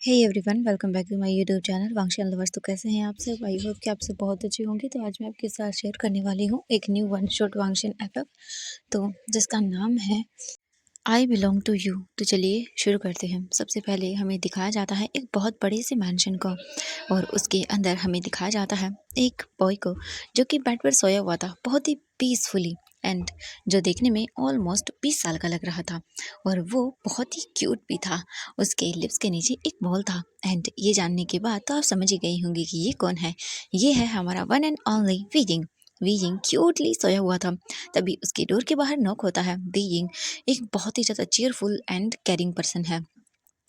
Hey everyone, welcome back to my YouTube channel Wangshi lovers. तो कैसे हैं आप सब? आई होप कि आप सब बहुत अच्छे होंगे। तो आज मैं आपके साथ शेयर करने वाली हूँ एक न्यू वन शॉट वांगशी एफ तो जिसका नाम है आई बिलोंग टू यू। तो चलिए शुरू करते हैं। सबसे पहले हमें दिखाया जाता है एक बहुत बड़े से मैंशन को, और उसके अंदर हमें दिखाया जाता है एक बॉय को जो कि बेड पर सोया हुआ था, बहुत ही पीसफुली, एंड जो देखने में ऑलमोस्ट 20 साल का लग रहा था, और वो बहुत ही क्यूट भी था। उसके लिप्स के नीचे एक बॉल था, एंड ये जानने के बाद तो आप समझ ही गई होंगी कि ये कौन है। ये है हमारा one and only Weijing. Weijing cutely सोया हुआ था। तभी उसके डोर के बाहर नॉक होता है। वीजिंग एक बहुत ही ज़्यादा चीयरफुल एंड केयरिंग पर्सन है,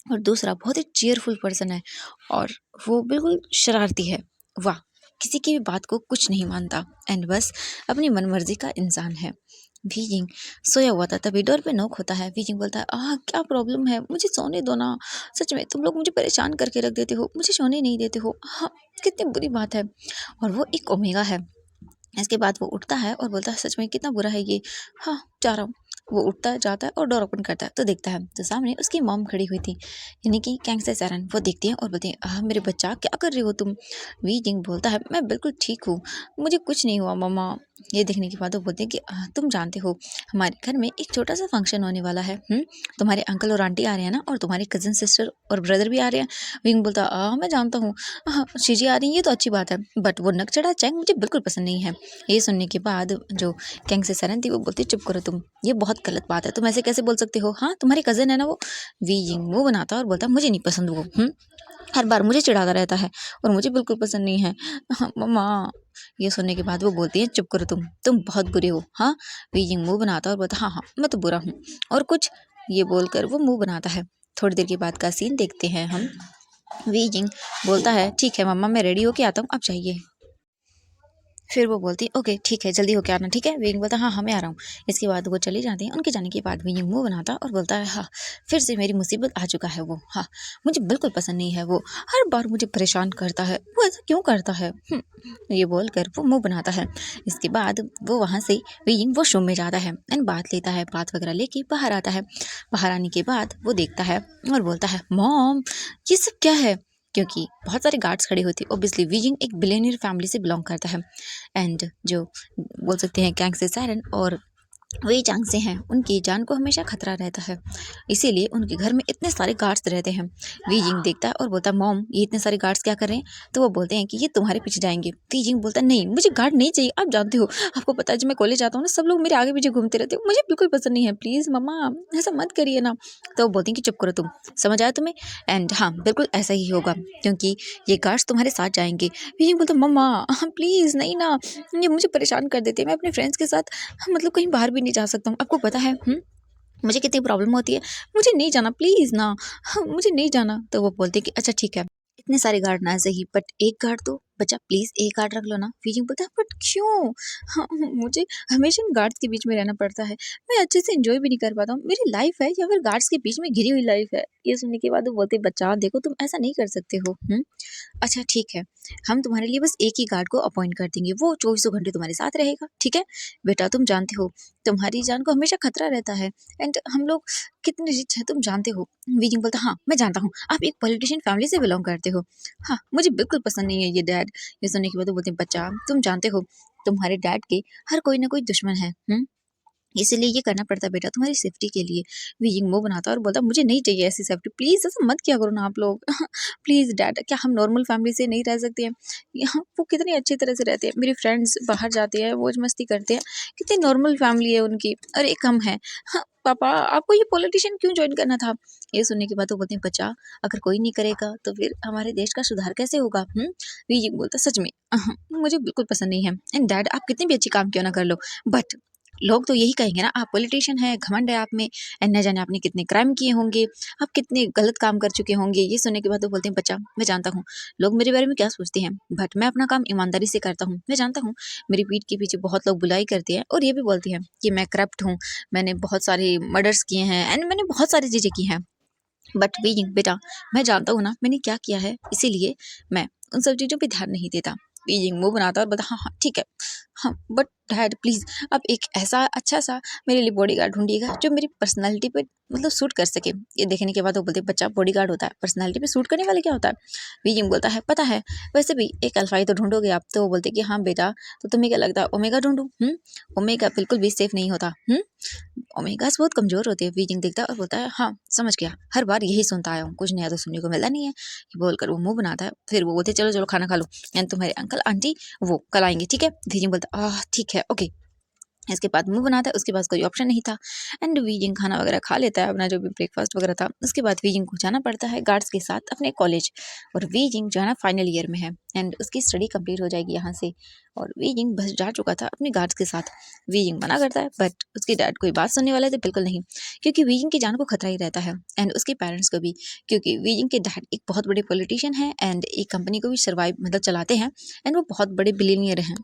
और दूसरा बहुत ही चीयरफुल पर्सन है, और वो बिल्कुल शरारती है। वाह, किसी की भी बात को कुछ नहीं मानता, एंड बस अपनी मनमर्जी का इंसान है। वीजिंग सोया हुआ था, तभी डोर पे नॉक होता है। वीजिंग बोलता है, क्या प्रॉब्लम है, मुझे सोने दो ना। सच में तुम लोग मुझे परेशान करके रख देते हो, मुझे सोने नहीं देते हो। हाँ, कितनी बुरी बात है। और वो एक ओमेगा है। इसके बाद वो उठता है और बोलता है, सच में कितना बुरा है ये। हाँ, जा रहा हूँ। वो उठता है, जाता है और डोर ओपन करता है, तो देखता है तो सामने उसकी मॉम खड़ी हुई थी, यानी कि कैंगसे सैरन। वो देखती है और बोलती है, मेरे बच्चा क्या कर रही हो तुम? वी जिंग बोलता है, मैं बिल्कुल ठीक हूँ, मुझे कुछ नहीं हुआ मम्मा। ये देखने के बाद वो बोलते हैं कि तुम जानते हो हमारे घर में एक छोटा सा फंक्शन होने वाला है। तुम्हारे अंकल और आंटी आ रहे हैं ना, और तुम्हारे कजिन सिस्टर और ब्रदर भी आ रहे हैं। विंग बोलता है, मैं जानता हूँ। हाँ, चीजें आ रही हैं, ये तो अच्छी बात है, बट वो नक चढ़ा चैंग मुझे बिल्कुल पसंद नहीं है। ये सुनने के बाद जो कैंग से सरन थी वो बोलती, चुप करो तुम, ये बहुत गलत बात है, तुम ऐसे कैसे बोल सकते हो? हाँ, तुम्हारे कजन है ना वो। वी यिंग मुंह बनाता और बोलता, मुझे नहीं पसंद वो। हर बार मुझे चिढ़ाता रहता है, और मुझे बिल्कुल पसंद नहीं है। हाँ, मम्मा। ये सुनने के बाद वो बोलती है, चुप करो तुम बहुत बुरे हो। हाँ। वी यिंग मुंह बनाता और बोलता, हाँ हाँ, मैं तो बुरा हूँ, और कुछ। ये बोलकर वो मुंह बनाता है। थोड़ी देर के बाद का सीन देखते हैं हम। वी यिंग बोलता है, ठीक है मम्मा, मैं रेडी होके आता हूँ, आप जाइए। फिर वो बोलती, ओके ठीक है, जल्दी होके आना, ठीक है। विंग बोलता, हाँ हाँ, मैं आ रहा हूँ। इसके बाद वो चली जाती है। उनके जाने के बाद विंग मुंह बनाता और बोलता है, हाँ, फिर से मेरी मुसीबत आ चुका है वो। हाँ, मुझे बिल्कुल पसंद नहीं है वो, हर बार मुझे परेशान करता है, वो ऐसा क्यों करता है? ये बोलकर वो मुंह बनाता है। इसके बाद वो वहाँ से विंग वॉशरूम में जाता है, एंड बात लेता है, बात वगैरह लेके बाहर आता है। बाहर आने के बाद वो देखता है और बोलता है, मॉम, ये सब क्या है? क्योंकि बहुत सारे गार्ड्स खड़े हुए थे। ऑब्वियसली विजिंग एक बिलियनियर फैमिली से बिलोंग करता है, एंड जो बोल सकते हैं कैंग से सायरन और वही चांग से हैं, उनकी जान को हमेशा खतरा रहता है, इसीलिए उनके घर में इतने सारे गार्ड्स रहते हैं। वी जिंग देखता है और बोलता है, मॉम, ये इतने सारे गार्ड्स क्या कर रहे हैं? तो वो बोलते हैं कि ये तुम्हारे पीछे जाएंगे। वी जिंग बोलता है, नहीं, मुझे गार्ड नहीं चाहिए। आप जानते हो, आपको पता है, जब मैं कॉलेज जाता हूँ ना, सब लोग मेरे आगे पीछे घूमते रहते हैं, मुझे बिल्कुल पसंद नहीं है। प्लीज़ मम्मा, ऐसा मत करिए ना। तो वो बोलती हैं कि चुप करो तुम, समझ आया तुम्हें? एंड हाँ, बिल्कुल ऐसा ही होगा, क्योंकि ये गार्ड्स तुम्हारे साथ जाएंगे। वी जिंग बोलता, मम्मा प्लीज़ नहीं ना, ये मुझे परेशान कर देते हैं, मैं अपने फ्रेंड्स के साथ मतलब कहीं बाहर भी नहीं जा सकता हूँ, आपको पता है। मुझे कितनी प्रॉब्लम होती है, मुझे नहीं जाना प्लीज़ ना। हाँ, मुझे नहीं जाना। तो वो बोलती है कि अच्छा ठीक है, इतने सारे गार्ड ना सही, बट एक गार्ड तो बच्चा, प्लीज़ एक गार्ड रख लो ना। फीजिंग बोलता है, बट क्यों? हाँ, मुझे हमेशा इन गार्ड्स के बीच में रहना पड़ता है, मैं अच्छे से एंजॉय भी नहीं कर पाता हूँ। मेरी लाइफ है या फिर गार्ड्स के बीच में घिरी हुई लाइफ है? ये सुनने के बाद वो बोलते, बच्चा देखो, तुम ऐसा नहीं कर सकते हो। अच्छा ठीक है, हम तुम्हारे लिए बस एक ही गार्ड को अपॉइंट कर देंगे, वो 24 घंटे तुम्हारे साथ रहेगा, ठीक है। बेटा तुम जानते हो, तुम्हारी जान को हमेशा खतरा रहता है, एंड हम लोग कितने रिच हैं तुम जानते हो। वीजिंग बोलता, हाँ मैं जानता हूँ, आप एक पॉलिटिशियन फैमिली से बिलोंग करते हो। हाँ, मुझे बिल्कुल पसंद नहीं है ये डैड। ये सुनने के बाद वो बोलते हैं, बच्चा तुम जानते हो, तुम्हारे डैड के हर कोई ना कोई दुश्मन है। इसीलिए ये करना पड़ता है बेटा, तुम्हारी सेफ्टी के लिए। वीजिंग मुंह बनाता है और बोलता, मुझे नहीं चाहिए ऐसी सेफ्टी, प्लीज़ ऐसा मत किया करो ना आप लोग। प्लीज़ डैड, क्या हम नॉर्मल फैमिली से नहीं रह सकते हैं? यहाँ वो कितनी अच्छी तरह से रहते हैं, मेरी फ्रेंड्स बाहर जाते हैं, मौज मस्ती करते हैं, कितनी नॉर्मल फैमिली है उनकी, और एक हम हैं। हाँ, पापा आपको ये पॉलिटिशियन क्यों ज्वाइन करना था? ये सुनने के बाद वो बोलते हैं, बच्चा अगर कोई नहीं करेगा तो फिर हमारे देश का सुधार कैसे होगा? वीजिंग बोलता, सच में मुझे बिल्कुल पसंद नहीं है, एंड डैड आप कितने भी अच्छी काम क्यों ना कर लो, बट लोग तो यही कहेंगे ना, आप पॉलिटिशियन हैं, घमंड है आप में, एंड न जाने आपने कितने क्राइम किए होंगे, आप कितने गलत काम कर चुके होंगे। ये सुनने के बाद वो बोलते हैं, बच्चा मैं जानता हूँ लोग मेरे बारे में क्या सोचते हैं, बट मैं अपना काम ईमानदारी से करता हूँ। मैं जानता हूँ मेरी पीठ के पीछे बहुत लोग बुराई करते हैं, और ये भी बोलते हैं कि मैं करप्ट हूँ, मैंने बहुत सारे मर्डर्स किए हैं, एंड मैंने बहुत सारी चीज़ें की हैं। बट वी बेटा, मैं जानता हूँ ना मैंने क्या किया है, इसीलिए मैं उन सब चीज़ों पे ध्यान नहीं देता। वी मुंह बनाता और बोलता, हाँ हाँ ठीक है, हाँ बट डैड प्लीज़ आप एक ऐसा अच्छा सा मेरे लिए बॉडीगार्ड ढूंढिएगा जो मेरी पर्सनालिटी पे मतलब सूट कर सके। ये देखने के बाद वो बोलते बच्चा बॉडीगार्ड होता है, पर्सनालिटी पे सूट करने वाले क्या होता है। वीजिंग बोलता है पता है, वैसे भी एक अल्फा ही तो ढूंढोगे आप। तो वो बोलते कि हाँ बेटा, तो तुम्हें क्या लगता है ओमेगा ढूंढूं? ओमेगा बिल्कुल भी सेफ नहीं होता। ओमेगास बहुत कमजोर होते हैं। वीजिंग देखता है और बोलता है हाँ समझ गया, हर बार यही सुनता आया हूँ, कुछ नया तो सुनने को मिलता नहीं है। ये बोलकर वो मुंह बनाता है। फिर वो बोलते चलो चलो खाना खा लो, एंड तुम्हारे अंकल आंटी वो कल आएंगे, ठीक है। वीजिंग बोलता ठीक है ओके। इसके बाद मुंह बनाता है, उसके पास कोई ऑप्शन नहीं था। एंड वीजिंग खाना वगैरह खा लेता है अपना जो भी ब्रेकफास्ट वगैरह था। उसके बाद वीजिंग को जाना पड़ता है गार्ड्स के साथ अपने कॉलेज। और वीजिंग जो है ना फाइनल ईयर में है एंड उसकी स्टडी कंप्लीट हो जाएगी यहाँ से। और वीजिंग बस जा चुका था अपने गार्ड्स के साथ। वीजिंग मना करता है बट उसके डैड कोई बात सुनने वाले थे बिल्कुल नहीं, क्योंकि वीजिंग की जान को खतरा ही रहता है एंड उसके पेरेंट्स को भी, क्योंकि वीजिंग के डैड एक बहुत बड़े पॉलिटिशियन हैं एंड एक कंपनी को भी सर्वाइव मतलब चलाते हैं एंड वो बहुत बड़े बिलियनियर हैं।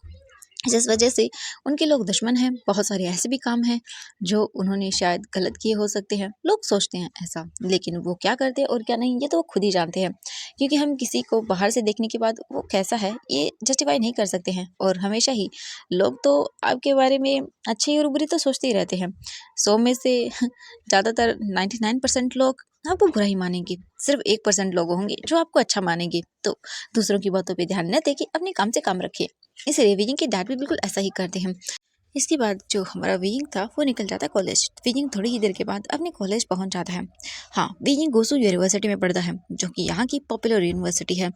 जिस वजह से उनके लोग दुश्मन हैं। बहुत सारे ऐसे भी काम हैं जो उन्होंने शायद गलत किए हो सकते हैं, लोग सोचते हैं ऐसा, लेकिन वो क्या करते हैं और क्या नहीं ये तो वो खुद ही जानते हैं। क्योंकि हम किसी को बाहर से देखने के बाद वो कैसा है ये जस्टिफाई नहीं कर सकते हैं। और हमेशा ही लोग तो आपके बारे में अच्छे और बुरी तो सोचते ही रहते हैं। 100 में से ज़्यादातर 99% लोग आपको बुरा ही मानेंगे, सिर्फ 1% लोग होंगे जो आपको अच्छा मानेंगे। तो दूसरों की बातों पे ध्यान न देके अपने काम से काम रखिए। इसलिए विजिंग के डैड भी बिल्कुल ऐसा ही करते हैं। इसके बाद जो हमारा विजिंग था वो निकल जाता है कॉलेज। विजिंग थोड़ी ही देर के बाद अपने कॉलेज पहुंच जाता है। हाँ, विजिंग गोसू यूनिवर्सिटी में पढ़ता है जो कि यहाँ की पॉपुलर यूनिवर्सिटी है।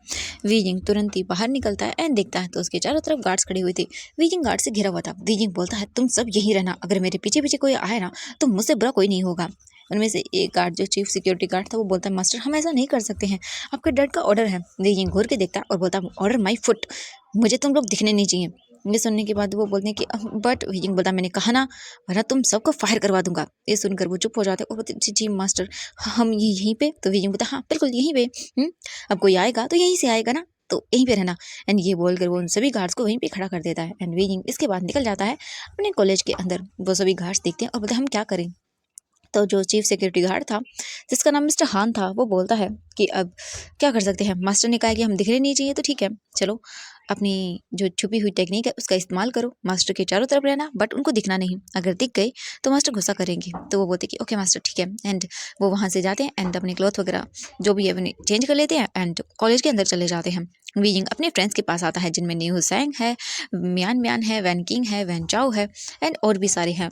विजिंग तुरंत ही बाहर निकलता है एंड देखता है तो उसके चारों तरफ गार्ड्स खड़े हुए थे। विजिंग गार्ड से घिरा हुआ था। विजिंग बोलता है तुम सब यही रहना, अगर मेरे पीछे पीछे कोई आए ना तो मुझसे बुरा कोई नहीं होगा। उनमें से एक गार्ड जो चीफ सिक्योरिटी गार्ड था वो बोलता है मास्टर हम ऐसा नहीं कर सकते हैं, आपके डैड का ऑर्डर है। विजिंग घूर के देखता है और बोलता है ऑर्डर माई फुट, मुझे तुम लोग दिखने नहीं चाहिए। ये सुनने के बाद वो बोलते हैं कि बट विजिंग बोलता मैंने कहा ना, वरना तुम सबको फायर करवा दूंगा। ये सुनकर वो चुप हो जाते और बोलते जी जी मास्टर हम यहीं पे। तो विजिंग बोलता हाँ बिल्कुल यहीं पे। अब कोई आएगा तो यहीं से आएगा ना, तो यहीं पे रहना। एंड ये बोलकर वो उन सभी गार्ड्स को वहीं पे खड़ा कर देता है एंड विजिंग इसके बाद निकल जाता है अपने कॉलेज के अंदर। वो सभी गार्ड्स देखते हैं और बोलते हैं हम क्या करें। तो जो चीफ सिक्योरिटी गार्ड था जिसका नाम मिस्टर हान था वो बोलता है कि अब क्या कर सकते हैं, मास्टर ने कहा कि हम दिखने नहीं चाहिए तो ठीक है चलो अपनी जो छुपी हुई टेक्निक है उसका इस्तेमाल करो, मास्टर के चारों तरफ रहना बट उनको दिखना नहीं, अगर दिख गए तो मास्टर गुस्सा करेंगे। तो वो बोलते कि ओके मास्टर ठीक है। एंड वो वहाँ से जाते हैं एंड अपने क्लॉथ वगैरह जो भी है अपने चेंज कर लेते हैं एंड कॉलेज के अंदर चले जाते हैं। विजिंग अपने फ्रेंड्स के पास आता है जिनमें न्यू सैंग है, म्यान म्यान है, वैन किंग है, वैन चाओ है एंड और भी सारे हैं।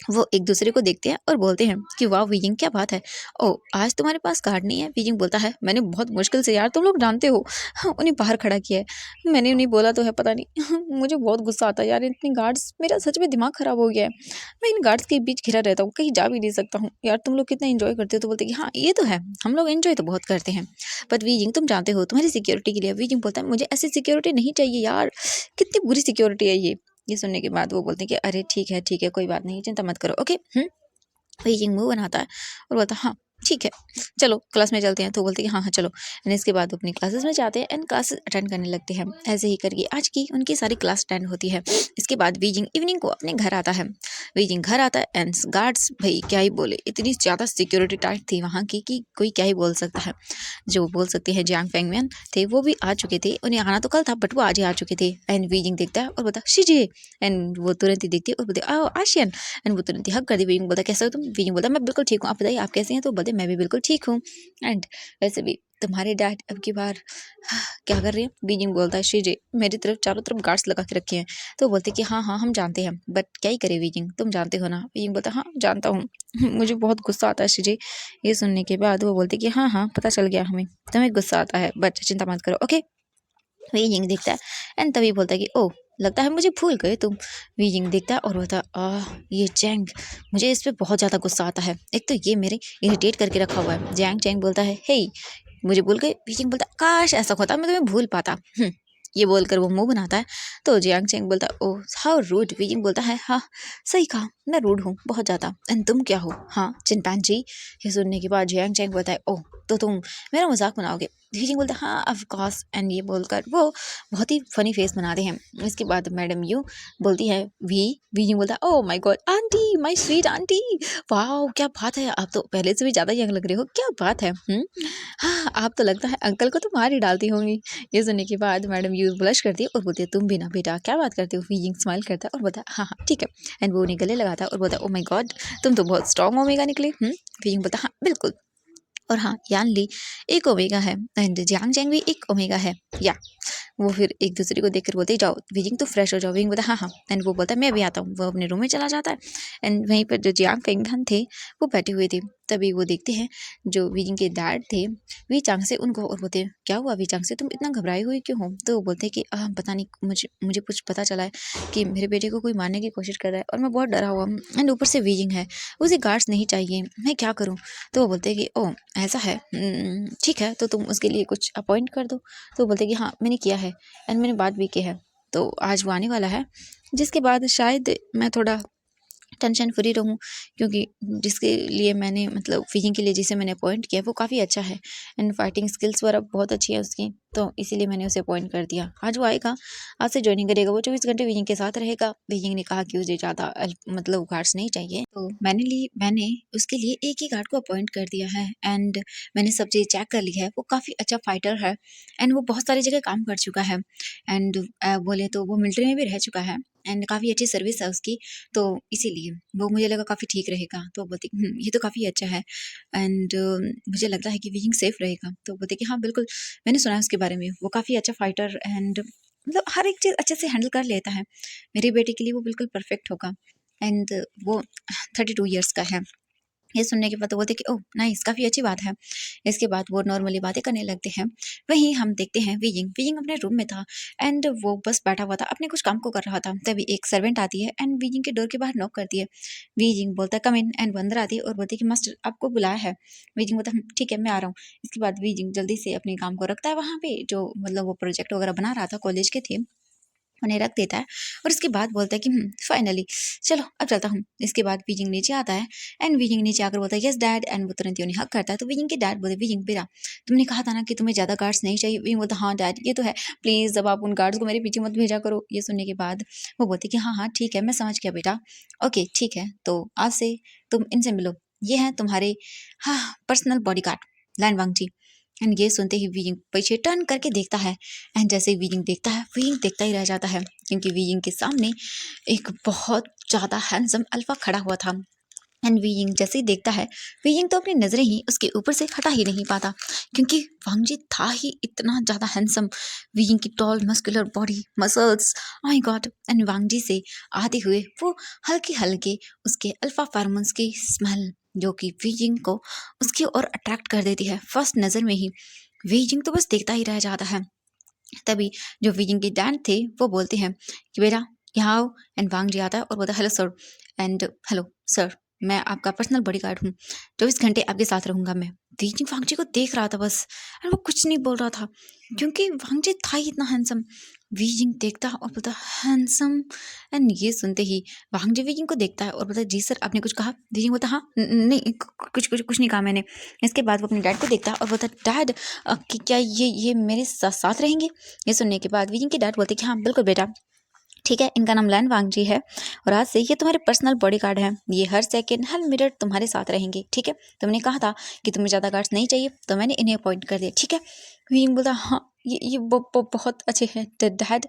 वो एक दूसरे को देखते हैं और बोलते हैं कि वाह विजिंग क्या बात है, ओ आज तुम्हारे पास कार्ड नहीं है। विजिंग बोलता है मैंने बहुत मुश्किल से, यार तुम लोग जानते हो उन्हें बाहर खड़ा किया है, मैंने उन्हें बोला तो है पता नहीं मुझे बहुत गुस्सा आता है यार, इतने गार्ड्स, मेरा सच में दिमाग खराब हो गया है, मैं इन गार्ड्स के बीच घिरा रहता हूँ, कहीं जा भी नहीं सकता हूँ। यार तुम लोग कितना एंजॉय करते हो। तो बोलते कि हाँ ये तो है, हम लोग एंजॉय तो बहुत करते हैं, बट विजिंग तुम जानते हो तुम्हारी सिक्योरिटी के लिए। विजिंग बोलता है मुझे ऐसी सिक्योरिटी नहीं चाहिए यार, कितनी बुरी सिक्योरिटी है ये सुनने के बाद वो बोलते हैं कि अरे ठीक है कोई बात नहीं, चिंता मत करो ओके। विजिंग मुंह बनाता है और बोलता है हाँ ठीक है चलो क्लास में चलते हैं। तो बोलते हैं कि हाँ हाँ चलो। एंड इसके बाद वो अपनी क्लासेस में जाते हैं एंड क्लासेस अटेंड करने लगते हैं। ऐसे ही करके आज की उनकी सारी क्लास अटेंड होती है। इसके बाद विजिंग इवनिंग को अपने घर आता है। विजिंग घर आता है एंड गार्ड्स भाई क्या ही बोले, इतनी ज़्यादा सिक्योरिटी टाइट थी वहाँ की कि कोई क्या ही बोल सकता है। जो बोल सकते हैं जियांग फेंगमैन थे वो भी आ चुके थे, उन्हें आना तो कल था बट वो आज ही आ चुके थे। एंड विजिंग देखता है और बोलता शीजिए, एंड वो तुरंत ही देखती है और बोलते आशियन, एंड वो तुरंत ही हक कर दी। विजिंग बोलता कैसे हो तुम। विजिंग बोलता मैं बिल्कुल ठीक हूँ, आप बताइए आप कैसे हैं। तो बोलते मैं भी बिल्कुल ठीक हूँ। एंड वैसे भी तुम्हारे डैड अब की बार क्या कर रहे हैं। विजिंग बोलता है शीजे मेरी तरफ चारों तरफ गार्ड्स लगा के रखे हैं। तो बोलते कि हाँ हाँ हम जानते हैं बट क्या ही करे विजिंग, तुम जानते हो ना। विजिंग बोलता हाँ जानता हूँ मुझे बहुत गुस्सा आता है शीजे। ये सुनने के बाद वो बोलते कि हाँ हाँ पता चल गया हमें तुम्हें गुस्सा आता है बट चिंता मत करो ओके। विजिंग देखता है एंड तभी बोलता है कि ओह लगता है मुझे भूल गए तुम। विजिंग देखता है और बोलता ये जैंग, मुझे इस पे बहुत ज़्यादा गुस्सा आता है, एक तो ये मेरे इरिटेट करके रखा हुआ है। जैंग बोलता है हे मुझे भूल गए। विजिंग बोलता काश ऐसा होता मैं तुम्हें भूल पाता। ये बोलकर वो मुंह बनाता है। तो जियांग चैंग बोलता ओह हाउ रूड। विजिंग बोलता है हाँ सही कहा, मैं रूड हूँ बहुत ज़्यादा। एंड तुम क्या हो हाँ चिंपैंजी। ये सुनने के बाद जियांग चैंग बोलता है ओह तो तुम मेरा मजाक बनाओगे? वीजिंग बोलता हाँ ऑफ कोर्स, एंड ये बोलकर वो बहुत ही फनी फेस बनाते हैं। इसके बाद मैडम यू बोलती है वीजिंग बोलता है oh my God aunty, my sweet aunty, वाह क्या बात है, आप तो पहले से भी ज़्यादा यंग लग रहे हो, क्या बात है। हाँ आप तो लगता है अंकल को तो मार ही डालती होंगी। ये सुनने के बाद मैडम यू ब्लश करती है और बोलती है तुम भी ना बेटा, क्या बात करते हो। वीजिंग स्माइल करता है और बोलता है हाँ हाँ ठीक है, एंड वो उन्हें गले लगाता है और बोलता है ओ माय गॉड तुम तो बहुत स्ट्रॉन्ग ओमेगा निकले। वीजिंग बोलता है हाँ बिल्कुल, और हाँ यान ली एक ओमेगा है एंड जियांग जैंग भी एक ओमेगा है या। वो फिर एक दूसरे को देखकर बोलते जाओ वीजिंग तो फ्रेश हो जाओ। वीजिंग बोलता हाँ हाँ, एंड वो बोलता है मैं भी आता हूँ। वो अपने रूम में चला जाता है एंड वहीं पर जो जियांग फेंगडन थे वो बैठे हुए थे। तभी वो देखते हैं जो वीजिंग के डैड थे वी चांग से उनको, और बोलते हैं क्या हुआ वी चांग से, तुम इतना घबराई हुई क्यों हो। तो वो बोलते हैं कि पता नहीं मुझे मुझे कुछ पता चला है कि मेरे बेटे को कोई मारने की कोशिश कर रहा है और मैं बहुत डरा हुआ हूँ, एंड ऊपर से वीजिंग है, उसे गार्ड्स नहीं चाहिए, मैं क्या करूँ। तो वो बोलते हैं कि ओह ऐसा है, ठीक है तो तुम उसके लिए कुछ अपॉइंट कर दो। तो वो बोलते हैं कि हाँ मैंने किया है एंड मैंने बात भी की है, तो आज वो आने वाला है, जिसके बाद शायद मैं थोड़ा टेंशन फ्री रहूँ, क्योंकि जिसके लिए मैंने मतलब फ़िजिंग के लिए जिसे मैंने अपॉइंट किया वो काफ़ी अच्छा है एंड फाइटिंग स्किल्स वगैरह बहुत अच्छी है उसकी, तो इसीलिए मैंने उसे अपॉइंट कर दिया। आज वो आएगा, आज से ज्वाइनिंग करेगा, वो 24 घंटे वीजिंग के साथ रहेगा। वीजिंग ने कहा कि उसे ज़्यादा मतलब गार्ड्स नहीं चाहिए, तो मैंने उसके लिए एक ही गार्ड को अपॉइंट कर दिया है एंड मैंने सब चीज़ चेक कर ली है। वो काफ़ी अच्छा फाइटर है एंड वो बहुत सारी जगह काम कर चुका है एंड बोले तो वो मिलिट्री में भी रह चुका है एंड काफ़ी अच्छी सर्विस है उसकी, तो इसीलिए वो मुझे लगा काफ़ी ठीक रहेगा। तो बोलते ये तो काफ़ी अच्छा है एंड मुझे लगता है कि वीइंग सेफ रहेगा। तो बोलते कि हाँ बिल्कुल, मैंने सुना है उसके बारे में, वो काफ़ी अच्छा फाइटर एंड मतलब हर एक चीज़ अच्छे से हैंडल कर लेता है। मेरे बेटे के लिए वो बिल्कुल परफेक्ट होगा एंड वो 32 ईयर्स का है। ये सुनने के बाद तो बोलते कि ओह नाइस, काफ़ी अच्छी बात है। इसके बाद वो नॉर्मली बातें करने लगते हैं। वहीं हम देखते हैं वीइंग अपने रूम में था एंड वो बस बैठा हुआ था, अपने कुछ काम को कर रहा था। तभी एक सर्वेंट आती है एंड वीइंग के डोर के बाहर नॉक करती है। वीइंग बोलता है कम इन, एंड वो अंदर आती है और बोलती है कि मास्टर आपको बुलाया है। वीइंग बोलता है ठीक है मैं आ रहा हूँ। इसके बाद वीइंग जल्दी से अपने काम को रखता है वहाँ पे, जो मतलब वो प्रोजेक्ट वगैरह बना रहा था, कॉलेज के थे, उन्हें रख देता है और इसके बाद बोलता है कि फाइनली चलो अब चलता हूँ। इसके बाद वीजिंग नीचे आता है एंड वीजिंग नीचे आकर बोलता है यस डैड, एंड वो तुरंत ही उन्हें हक करता है। तो वीजिंग के डैड बोलते वीजिंग बेटा तुमने कहा था ना कि तुम्हें ज़्यादा गार्ड्स नहीं चाहिए। वीजिंग बोलता हाँ डैड ये तो है, प्लीज़ अब आप उन गार्ड्स को मेरे पीछे मत भेजा करो। ये सुनने के बाद वो बोलती कि हाँ हाँ ठीक है मैं समझ गया बेटा, ओके ठीक है तो आज से तुम इनसे मिलो, ये हैं तुम्हारे हाँ personal bodyguard Lan Wangji. And ये सुनते ही वीइंग पीछे टर्न करके देखता है एंड जैसे ही वीइंग देखता है, वीइंग देखता ही रह जाता है, क्योंकि वीइंग के सामने एक बहुत ज़्यादा हैंडसम अल्फा खड़ा हुआ था। एंड वीइंग जैसे ही देखता है, वीइंग तो अपनी नज़रें ही उसके ऊपर से हटा ही नहीं पाता, क्योंकि वांगजी था ही इतना ज़्यादा हैंडसम। वीइंग की tall muscular body, muscles, my god, and Wangji से आते हुए वो हल्के हल्के उसके अल्फा फार्मोन्स की स्मेल, जो कि वीइंग को उसकी ओर अट्रैक्ट कर देती है फर्स्ट नज़र में ही। वीइंग तो बस देखता ही रह जाता है। तभी जो वीजिंग के डैड थे वो बोलते हैं कि बेटा यहाँ आओ, एंड वांग जी आता है और बोलता है hello sir, and hello sir मैं आपका पर्सनल बॉडीगार्ड हूँ, 24 घंटे आपके साथ रहूँगा मैं। वीजिंग वांग जी को देख रहा था बस, और वो कुछ नहीं बोल रहा था, क्योंकि वांग जी था ही इतना हैंडसम। वीजिंग देखता और बोलता हैंडसम, एंड ये सुनते ही वांग जी वीजिंग को देखता है और बोलता जी सर आपने कुछ कहा। वीजिंग बोलता हाँ नहीं कुछ कुछ कुछ नहीं कहा मैंने। इसके बाद वो अपने डैड को देखता है और बोलता डैड कि क्या ये मेरे साथ रहेंगे। ये सुनने के बाद वीजिंग के डैड बोलते कि हाँ बिल्कुल बेटा ठीक है, इनका नाम लैन वांग जी है और आज से ये तुम्हारे पर्सनल बॉडीगार्ड हैं, ये हर सेकंड हर मिनट तुम्हारे साथ रहेंगे ठीक है। तुमने कहा था कि तुम्हें ज़्यादा गार्ड्स नहीं चाहिए तो मैंने इन्हें अपॉइंट कर दिया ठीक है। वीजिंग बोलता हाँ ये बहुत अच्छे हैं डैड,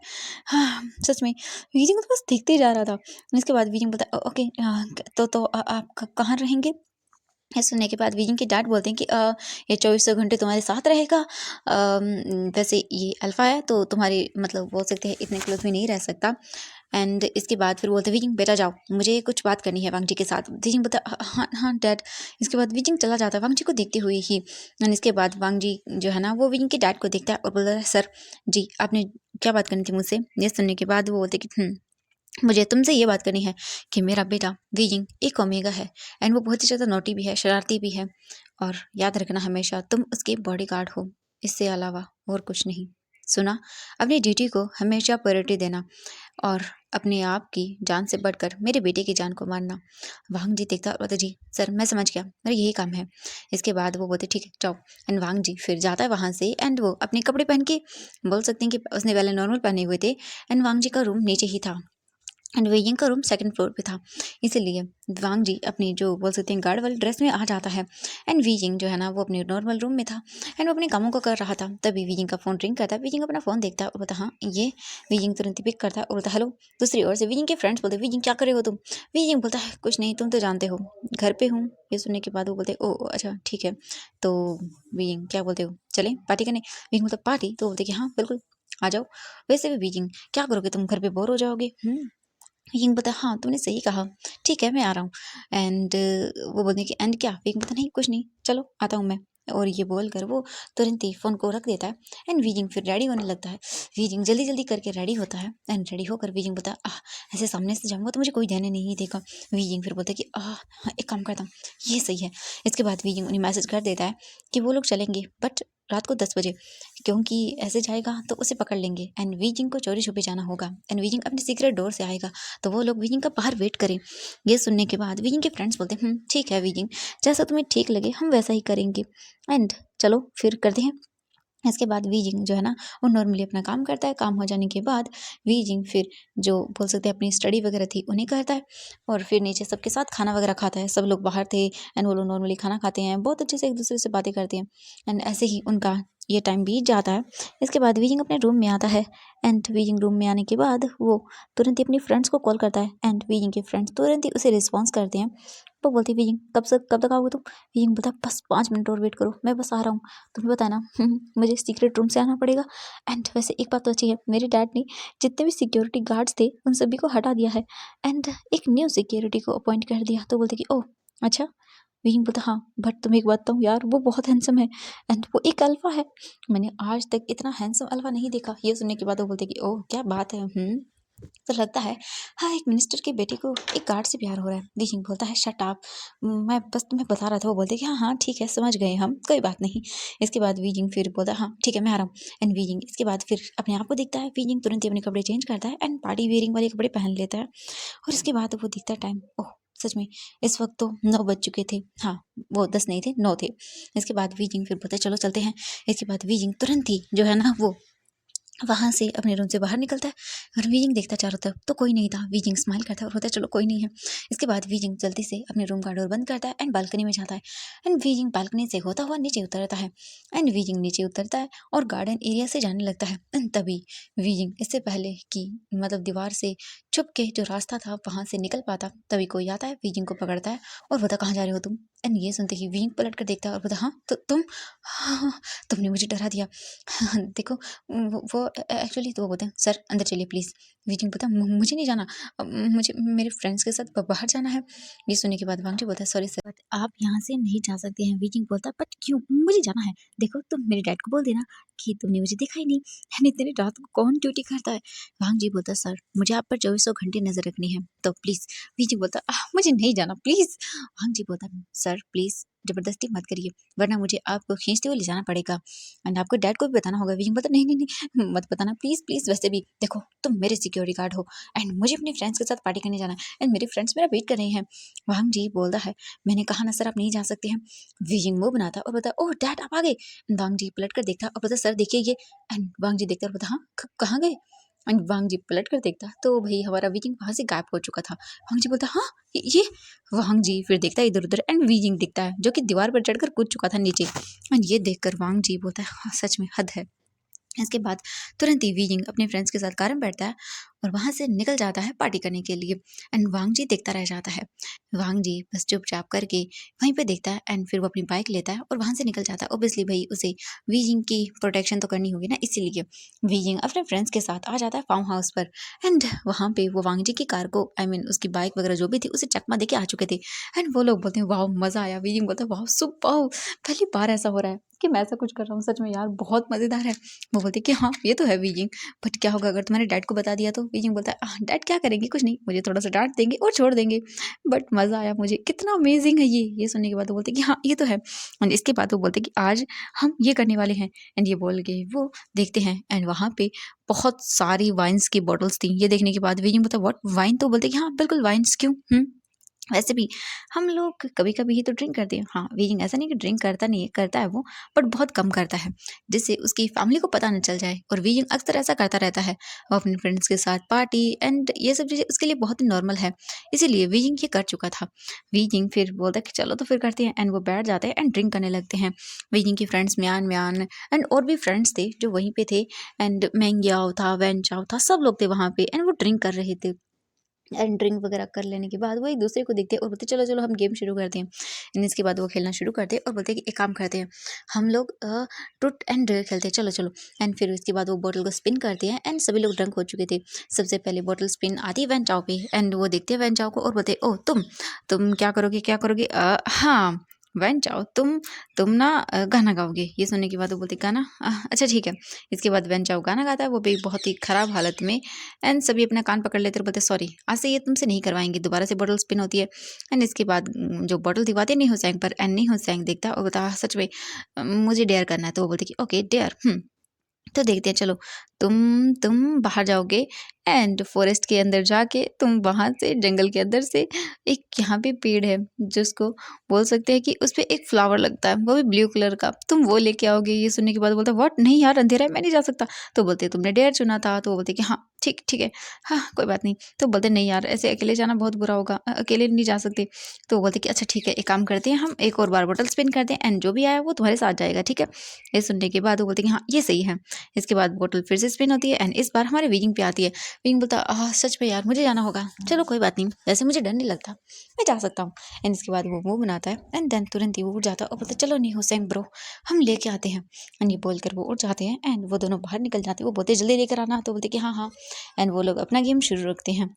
हाँ सच में। वीजिंग तो बस देखते ही जा रहा था। इसके बाद वीजिंग बोलता ओके तो आप कहाँ रहेंगे। ये सुनने के बाद वीजिंग के डैड बोलते हैं कि ये 24 घंटे तुम्हारे साथ रहेगा। वैसे ये अल्फ़ा है तो तुम्हारी मतलब बोल सकते हैं इतने क्लोज में नहीं रह सकता। एंड इसके बाद फिर बोलते वीजिंग बेटा जाओ मुझे कुछ बात करनी है वांग जी के साथ। वीजिंग बोलता हाँ हाँ डैड। इसके बाद वीजिंग चला जाता है वांग जी को देखते हुए ही। एंड इसके बाद वांग जी जो है ना वो वीजिंग के डैड को देखता है और बोलता है सर जी आपने क्या बात करनी थी मुझसे। ये सुनने के बाद वो बोलते कि मुझे तुमसे ये बात करनी है कि मेरा बेटा वीजिंग एक ओमेगा है एंड वो बहुत ही ज़्यादा नोटी भी है, शरारती भी है, और याद रखना हमेशा तुम उसके बॉडीगार्ड हो, इससे अलावा और कुछ नहीं। सुना, अपनी ड्यूटी को हमेशा प्रायोरिटी देना और अपने आप की जान से बढ़कर मेरे बेटे की जान को मारना। वांग जी देखता और बोलता जी सर मैं समझ गया, मेरा यही काम है। इसके बाद वो बोलते ठीक है जाओ। एंड वांग जी फिर जाता है वहाँ से एंड वो अपने कपड़े पहन के, बोल सकते हैं कि उसने पहले नॉर्मल पहने हुए थे एंड वांग जी का रूम नीचे ही था एंड वेइंग का रूम सेकंड फ्लोर पे था। इसीलिए वांग जी अपनी जो बोल सकते हैं गार्ड वाली ड्रेस में आ जाता है एंड वीजिंग जो है ना वो अपने नॉर्मल रूम में था एंड वो अपने कामों को कर रहा था। तभी वीजिंग का फोन रिंग करता है, वीजिंग अपना फोन देखता है और बोलता हाँ ये। वीजिंग तुरंत पिक करता है और बोलता हेलो। दूसरी ओर से वीजिंग के फ्रेंड्स बोलते वीजिंग क्या कर रहे हो तुम। वीजिंग बोलता है कुछ नहीं, तुम तो जानते हो घर पे हूँ। ये सुनने के बाद वो बोलते ओ अच्छा ठीक है। तो वीजिंग क्या बोलते हो चले पार्टी करने। वीजिंग बोलता पार्टी, तो बोलते कि हाँ बिल्कुल आ जाओ। वैसे भी वीजिंग क्या करोगे तुम, घर पे बोर हो जाओगे। यिंग बोलता हाँ तुमने सही कहा, ठीक है मैं आ रहा हूँ। एंड वो बोलते हैं कि एंड क्या। यिंग बोलता नहीं कुछ नहीं, चलो आता हूँ मैं। और ये बोलकर वो तुरंत ही फोन को रख देता है एंड वीजिंग फिर रेडी होने लगता है। वीजिंग जल्दी जल्दी करके रेडी होता है एंड रेडी होकर वीजिंग बोलता है ऐसे सामने से जाऊंगा तो मुझे कोई देने नहीं देगा। वीजिंग फिर बोलता है कि हाँ, एक काम करता हूँ, ये सही है। इसके बाद वीजिंग उन्हें मैसेज कर देता है कि वो लोग चलेंगे बट रात को 10 बजे, क्योंकि ऐसे जाएगा तो उसे पकड़ लेंगे एंड वीजिंग को चोरी छुपे जाना होगा एंड वीजिंग अपने सीक्रेट डोर से आएगा तो वो लोग वीजिंग का बाहर वेट करें। ये सुनने के बाद वीजिंग के फ्रेंड्स बोलते हैं ठीक है वीजिंग, जैसा तुम्हें ठीक लगे हम वैसा ही करेंगे एंड चलो फिर करते हैं। इसके बाद वीजिंग जो है ना वो नॉर्मली अपना काम करता है। काम हो जाने के बाद वीजिंग फिर जो बोल सकते हैं अपनी स्टडी वगैरह थी उन्हें करता है और फिर नीचे सबके साथ खाना वगैरह खाता है। सब लोग बाहर थे एंड वो लोग नॉर्मली खाना खाते हैं, बहुत अच्छे से एक दूसरे से बातें करते हैं एंड ऐसे ही उनका ये टाइम बीत जाता है। इसके बाद वीजिंग अपने रूम में आता है एंड वीजिंग रूम में आने के बाद वो तुरंत ही अपने फ्रेंड्स को कॉल करता है एंड वीजिंग के फ्रेंड्स तुरंत ही उसे रिस्पॉन्स करते हैं। वो बोलती है वीजिंग कब तक आओगे तुम। वीजिंग बोलता है बस 5 मिनट और वेट करो, मैं बस आ रहा हूँ। तुम्हें पता है ना मुझे सीक्रेट रूम से आना पड़ेगा। एंड वैसे एक बात तो अच्छी है, मेरे डैड ने जितने भी सिक्योरिटी गार्ड्स थे उन सभी को हटा दिया है एंड एक न्यू सिक्योरिटी को अपॉइंट कर दिया। तो बोलते कि ओह अच्छा। विंग बोलता हाँ बट तुम्हें एक बात बताऊँ यार, वो बहुत हैंडसम है एंड वो एक अल्फा है। मैंने आज तक इतना हैंडसम अल्फा नहीं देखा। ये सुनने के बाद वो बोलते कि ओह क्या बात है। तो लगता है हाँ एक मिनिस्टर के बेटे को एक गार्ड से प्यार हो रहा है। विजिंग बोलता है शट अप, मैं बस तुम्हें बता रहा था। वो बोलते कि हाँ हाँ ठीक है समझ गए हम, कोई बात नहीं। इसके बाद विजिंग फिर बोलता है हाँ ठीक है मैं आ रहा हूँ एंड विजिंग इसके बाद फिर अपने आप को दिखता है। विजिंग तुरंत ही अपने कपड़े चेंज करता है एंड पार्टी वेयरिंग वाले कपड़े पहन लेता है और इसके बाद वो दिखता है टाइम, ओह सच में इस वक्त तो 9 बज चुके थे। हाँ वो 10 नहीं थे 9 थे। इसके बाद विजिंग फिर बोलता है चलो चलते हैं। इसके बाद विजिंग तुरंत ही जो है ना वो वहाँ से अपने रूम से बाहर निकलता है और वीजिंग देखता चारों तरफ तो कोई नहीं था। वीजिंग स्माइल करता है और होता है चलो कोई नहीं है। इसके बाद वीजिंग जल्दी से अपने रूम का डोर बंद करता है एंड बालकनी में जाता है एंड वीजिंग बालकनी से होता हुआ नीचे उतरता है एंड वीजिंग नीचे उतरता है और गार्डन एरिया से जाने लगता है एंड तभी वीजिंग इससे पहले कि मतलब दीवार से छुप के जो रास्ता था वहाँ से निकल पाता, तभी कोई आता है वीजिंग को पकड़ता है और बोलता कहाँ जा रहे हो तुम। एंड ये सुनते ही वीजिंग पलट कर देखता है और बोलता हाँ तो तुम, हाँ तुमने मुझे डरा दिया। देखो वो एक्चुअली तो वो बोलते हैं सर अंदर चलिए प्लीज़। वीजिंग बोलता है मुझे नहीं जाना, मुझे मेरे फ्रेंड्स के साथ बाहर जाना है। ये सुनने के बाद वांगजी बोलता है सॉरी सर बट आप यहाँ से नहीं जा सकते हैं। वीजिंग बोलता है बट क्यों, मुझे जाना है। देखो तुम मेरे डैड को बोल देना कि तुमने मुझे देखा ही नहीं यानी इतनी रात को कौन ड्यूटी करता है। वांगजी बोलता है सर मुझे आप पर 24 घंटे नजर रखनी है तो प्लीज़। वीजिंग बोलता है मुझे नहीं जाना प्लीज़। वांगजी बोलता है सर प्लीज़ जबरदस्ती मत करिए वरना मुझे आपको खींचते हुए ले जाना पड़ेगा एंड आपको डैड को भी बताना होगा। विजिंग बोलता नहीं नहीं नहीं मत बताना प्लीज़ प्लीज़। वैसे भी देखो तुम मेरे सिक्योरिटी गार्ड हो एंड मुझे अपने फ्रेंड्स के साथ पार्टी करने जाना है एंड मेरे फ्रेंड्स मेरा वेट कर रहे हैं। वांग जी बोलता है मैंने कहा ना सर आप नहीं जा सकते हैं। विजिंग मुंह बनाता है और बोलता है ओह डैड आप आ गए। वांग जी पलट कर देखता है और बोलता सर देखिए ये। एंड वांग जी देखता है और बोलता हाँ कहाँ गए। एंड वांग जी पलट कर देखता है तो भाई हमारा विजिंग वहाँ से गायब हो चुका था। वांग जी बोलता हाँ ये। वांग जी फिर देखता है इधर उधर एंड विजिंग दिखता है जो कि दीवार पर चढ़कर कूद चुका था नीचे एंड ये देखकर वांग जी बोलता है हाँ सच में हद है। इसके बाद तुरंत ही वीजिंग अपने फ्रेंड्स के साथ कार में बैठता है और वहाँ से निकल जाता है पार्टी करने के लिए एंड वांग जी देखता रह जाता है। वांग जी बस चुपचाप करके वहीं पे देखता है एंड फिर वो अपनी बाइक लेता है और वहाँ से निकल जाता है। ओब्वियसली भाई उसे वीजिंग की प्रोटेक्शन तो करनी होगी ना, इसीलिए वीजिंग अपने फ्रेंड्स के साथ आ जाता है फार्म हाउस पर एंड वहाँ पे वो वांग जी की कार को उसकी बाइक वगैरह जो भी थी उसे चकमा दे के आ चुके थे एंड वो लोग बोलते हैं वाह मज़ा आया। वीजिंग बोलता है वाह सुपर, पहली बार ऐसा हो रहा है कि मैं ऐसा कुछ कर रहा हूँ, सच में यार बहुत मज़ेदार है। वो बोलती है कि हाँ ये तो है वीजिंग, बट क्या होगा अगर तुम्हारे डैड को बता दिया तो? वीजिंग बोलता है डैड क्या करेंगे, कुछ नहीं, मुझे थोड़ा सा डांट देंगे और छोड़ देंगे, बट मज़ा आया मुझे, कितना अमेजिंग है ये सुनने के बाद वो बोलते हैं कि हाँ ये तो है। एंड इसके बाद वो बोलते हैं कि आज हम ये करने वाले हैं। एंड ये बोल के वो देखते हैं एंड वहाँ पे बहुत सारी वाइन्स की बॉटल्स थी। ये देखने के बाद वीजिंग बोलता है व्हाट वाइन? तो बोलते हैं कि हाँ बिल्कुल वाइन्स, क्यों? वैसे भी हम लोग कभी-कभी ही तो ड्रिंक करते हैं। हाँ, वीजिंग ऐसा नहीं कि ड्रिंक करता नहीं है, करता है वो, बट बहुत कम करता है, जिससे उसकी फैमिली को पता ना चल जाए। और वीजिंग अक्सर ऐसा करता रहता है। वो अपने फ्रेंड्स के साथ पार्टी एंड ये सब चीज़ें उसके लिए बहुत ही नॉर्मल है। इसीलिए वीजिंग ये कर चुका था। वीजिंग फिर बोलता है कि चलो तो फिर करते हैं, एंड वो बैठ जाते हैं एंड ड्रिंक करने लगते हैं। वीजिंग की फ्रेंड्स म्यान-म्यान एंड और भी फ्रेंड्स थे जो वहीं पे थे, एंड मेंग्याओ था, वेनचाओ था, सब लोग थे वहाँ पे एंड वो ड्रिंक कर रहे थे। एंड ड्रिंक वगैरह कर लेने के बाद वो एक दूसरे को देखते हैं और बोलते हैं चलो चलो हम गेम शुरू करते हैं। एंड इसके बाद वो खेलना शुरू करते हैं और बोलते हैं कि एक काम करते हैं, हम लोग ट्रुथ एंड डेयर खेलते हैं, चलो चलो। एंड फिर उसके बाद वो बॉटल को स्पिन करते हैं एंड सभी लोग ड्रंक हो चुके थे। सबसे पहले बॉटल स्पिन आती है वैन चाओ पे एंड वो देखते हैं वैन चाओ को और बोलते हैं ओह तुम क्या करोगे क्या करोगे? हाँ वैन चाओ तुम ना गाना गाओगे। ये सुनने के बाद वो बोलते गाना, अच्छा ठीक है। इसके बाद वैन चाओ गाना गाता है, वो भी बहुत ही खराब हालत में। एंड सभी अपना कान पकड़ लेते और बोलते सॉरी आज से ये तुमसे नहीं करवाएंगे, दोबारा से बॉटल स्पिन होती है। एंड इसके बाद जो बॉटल थी वो आती है नहीं हो सैंग पर, एंड नहीं हो सैंग देखता है और बता सच में मुझे डेयर करना है। तो वो बोलते कि ओके डेयर, तो देखते हैं चलो। तुम बाहर जाओगे एंड फॉरेस्ट के अंदर जाके तुम वहाँ से जंगल के अंदर से एक यहाँ पे पेड़ है जिसको बोल सकते हैं कि उस पे एक फ्लावर लगता है, वो भी ब्लू कलर का, तुम वो लेके आओगे। ये सुनने के बाद बोलता है व्हाट, नहीं यार अंधेरा है मैं नहीं जा सकता। तो बोलते तुमने डेयर चुना था। तो वो बोलते कि हाँ ठीक ठीक है, हाँ कोई बात नहीं। तो बोलते नहीं यार ऐसे अकेले जाना बहुत बुरा होगा, अकेले नहीं जा सकते। तो वो बोलते कि अच्छा ठीक है एक काम करते हैं, हम एक और बार बॉटल स्पिन करते हैं एंड जो भी आया वो तुम्हारे साथ जाएगा, ठीक है। ये सुनने के बाद वो बोलते कि हाँ ये सही है। इसके बाद बोतल फिर से स्पिन होती है एंड इस बार हमारे वीजिंग पे आती है। वीजिंग बोलता है सच में यार मुझे जाना होगा, चलो कोई बात नहीं, वैसे मुझे डर नहीं लगता, मैं जा सकता हूँ। एंड इसके बाद वो मुंह बनाता है एंड देन तुरंत ही वो उठ जाता है और बोलता है चलो नहीं हुसैन ब्रो हम लेके आते हैं। एंड ये बोलकर वो उठ जाते हैं एंड वो दोनों बाहर निकल जाते हैं। वो बोलते जल्दी लेकर आना, तो बोलते कि हाँ हाँ। एंड वो लोग अपना गेम शुरू रखते हैं।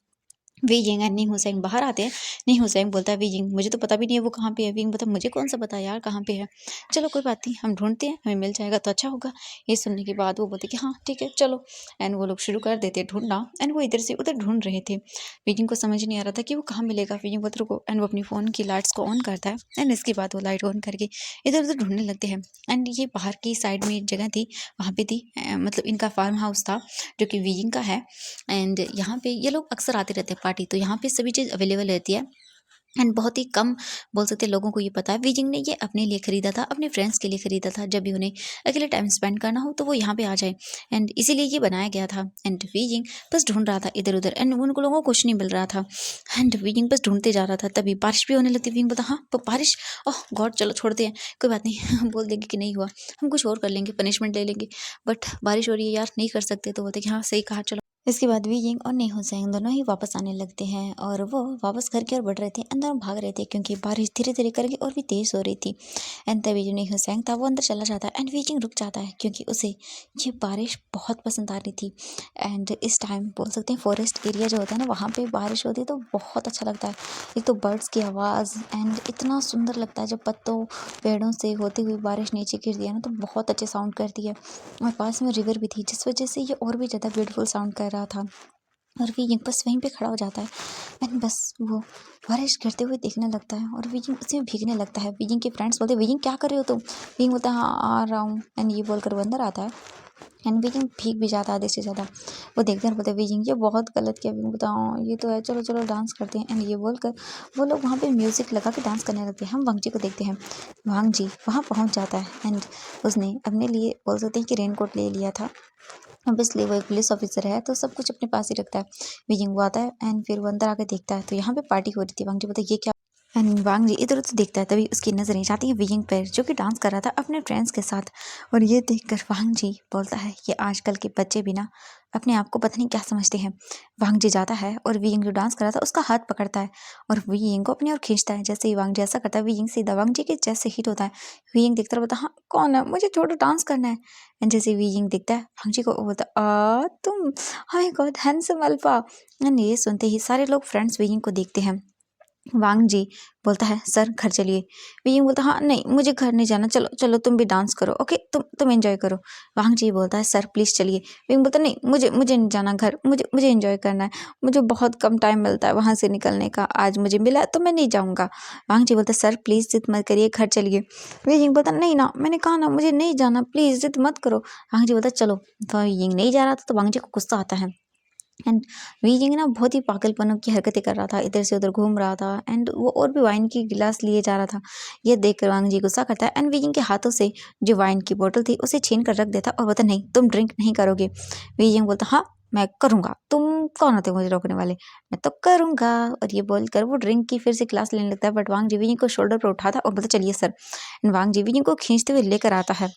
वीजिंग एंड नी हुसैन बाहर आते हैं। नी हुसैन बोलता है वीजिंग मुझे तो पता भी नहीं है वो कहाँ पे है। वीजिंग बोलता है मुझे कौन सा पता यार कहाँ पे है, चलो कोई बात नहीं हम ढूंढते हैं, हमें मिल जाएगा तो अच्छा होगा। ये सुनने के बाद वो बोलते कि हाँ ठीक है चलो। एंड वो लोग शुरू कर देते हैं ढूंढना एंड वो इधर से उधर ढूंढ रहे थे। वीजिंग को समझ नहीं आ रहा था कि वो कहाँ मिलेगा। वीजिंग बोलते रुको, एंड वो अपनी फ़ोन की लाइट्स को ऑन करता है एंड इसके बाद वो लाइट ऑन करके इधर उधर ढूंढने लगते हैं। एंड ये बाहर की साइड में एक जगह थी, वहाँ पे थी मतलब इनका फार्म हाउस था जो कि वीजिंग का है। एंड यहाँ पे ये लोग अक्सर आते रहते हैं पार्टी, तो यहाँ पे सभी चीज़ अवेलेबल रहती है एंड बहुत ही कम बोल सकते हैं लोगों को ये पता है। वीजिंग ने ये अपने लिए खरीदा था, अपने फ्रेंड्स के लिए खरीदा था, जब भी उन्हें अकेले टाइम स्पेंड करना हो तो वो यहाँ पे आ जाए। एंड इसीलिए ये बनाया गया था। एंड वीजिंग बस ढूंढ रहा था इधर उधर एंड उनको लोगों को कुछ नहीं मिल रहा था। एंड वीजिंग बस ढूंढते जा रहा था, तभी बारिश भी होने लगती। वीजिंग बोलता हाँ बारिश, ओह गॉड चलो छोड़ते हैं, कोई बात नहीं बोल देंगे कि नहीं हुआ, हम कुछ और कर लेंगे, पनिशमेंट ले लेंगे, बट बारिश हो रही है यार नहीं कर सकते। तो बोलते कि हाँ सही कहा चलो। इसके बाद वीजिंग और नेहा सिंह दोनों ही वापस आने लगते हैं और वो वापस घर की ओर बढ़ रहे थे, अंदर भाग रहे थे क्योंकि बारिश धीरे धीरे करके और भी तेज हो रही थी। एंड तभी जो नेहा सिंह था वो अंदर चला जाता है एंड वीजिंग रुक जाता है क्योंकि उसे ये बारिश बहुत पसंद आ रही थी। एंड इस टाइम बोल सकते हैं फॉरेस्ट एरिया जो होता है ना, वहाँ पे बारिश होती है तो बहुत अच्छा लगता है। एक तो बर्ड्स की आवाज़ एंड इतना सुंदर लगता है जब पत्तों पेड़ों से होती हुई बारिश नीचे गिरती है ना, तो बहुत अच्छे साउंड करती है। और पास में रिवर भी थी जिस वजह से ये और भी ज़्यादा ब्यूटीफुल साउंड कर रहा था। और वीजिंग बस वहीं पे खड़ा हो जाता है एंड बस वो बारिश गिरते हुए देखने लगता है और वीजिंग उसी में भीगने लगता है। वीजिंग के फ्रेंड्स बोलते हैं वीजिंग क्या कर रहे हो तुम? वीजिंग बोलता है हाँ आ रहा हूँ। एंड ये बोलकर वो अंदर आता है एंड वीजिंग भीग भी जाता है आधे से ज़्यादा। वो देखते हैं बोलते हैं वीजिंग ये बहुत गलत किया। वीजिंग बोलता हाँ ये तो है, चलो चलो डांस करते हैं। एंड ये बोलकर वो लोग वहाँ पे म्यूज़िक लगा के डांस करने लगते हैं। हम वांग जी को देखते हैं, वांग जी वहाँ पहुँच जाता है एंड उसने अपने लिए बोल सकते हैं कि रेनकोट ले लिया था। ऑब्वियसली वो एक पुलिस ऑफिसर है तो सब कुछ अपने पास ही रखता है। वीजिंग वो आता है एंड फिर वो अंदर आके देखता है तो यहाँ पे पार्टी हो रही थी। वांग जी बोलता है ये क्या? एंड वांग जी इधर उधर देखता है, तभी उसकी नज़रें जाती है वीजिंग पर जो कि डांस कर रहा था अपने फ्रेंड्स के साथ। और ये देखकर वांग जी बोलता है ये आजकल के बच्चे भी ना अपने आप को पता नहीं क्या समझते हैं। वांग जी जाता है और वीजिंग जो डांस कर रहा था उसका हाथ पकड़ता है और वीजिंग को अपनी ओर खींचता है। जैसे ही वांग जी ऐसा करता है वीजिंग सीधा वांग जी के चेस्ट से हिट होता है। वीजिंग देखता रहता है हाँ कौन है, मुझे छोड़ो डांस करना है। एंड जैसे वीजिंग दिखता है वांग जी को, वो बोलता तुम, हाय गॉड हैंडसम अल्फा। एंड ये सुनते ही सारे लोग फ्रेंड्स वीजिंग को देखते हैं वांग जी बोलता है सर घर चलिए। वियिंग बोलता है हाँ नहीं मुझे घर नहीं जाना, चलो चलो तुम भी डांस करो, ओके तुम एंजॉय करो। वांग जी बोलता है सर प्लीज़ चलिए। वियिंग बोलता है नहीं मुझे मुझे नहीं जाना घर, मुझे मुझे एंजॉय करना है, मुझे बहुत कम टाइम मिलता है वहाँ से निकलने का, आज मुझे मिला है, तो मैं नहीं जाऊँगा। वांग जी बोलता है सर प्लीज़ जिद मत करिए घर चलिए। वियिंग बोलता है नहीं ना मैंने कहा ना मुझे नहीं जाना, प्लीज़ जिद मत करो। वांग जी बोलता है चलो। तो वियिंग नहीं जा रहा था तो वांग जी को गुस्सा आता है। एंड वीजिंग ना बहुत ही पागलपनों की हरकतें कर रहा था, इधर से उधर घूम रहा था एंड वो और भी वाइन की गिलास लिए जा रहा था। ये देख कर वांग जी गुस्सा करता है एंड वीजिंग के हाथों से जो वाइन की बोतल थी उसे छीन कर रख देता और बोलता नहीं तुम ड्रिंक नहीं करोगे। वीजिंग बोलता हाँ मैं करूंगा, तुम कौन होते हो मुझे रोकने वाले, मैं तो करूंगा। और ये बोलकर वो ड्रिंक की फिर से क्लास लेने लगता है, बट वांग जी वीजिंग को शोल्डर पर उठाता और बोलता चलिए sir. And Wangji Wei Ying को खींचते हुए लेकर आता है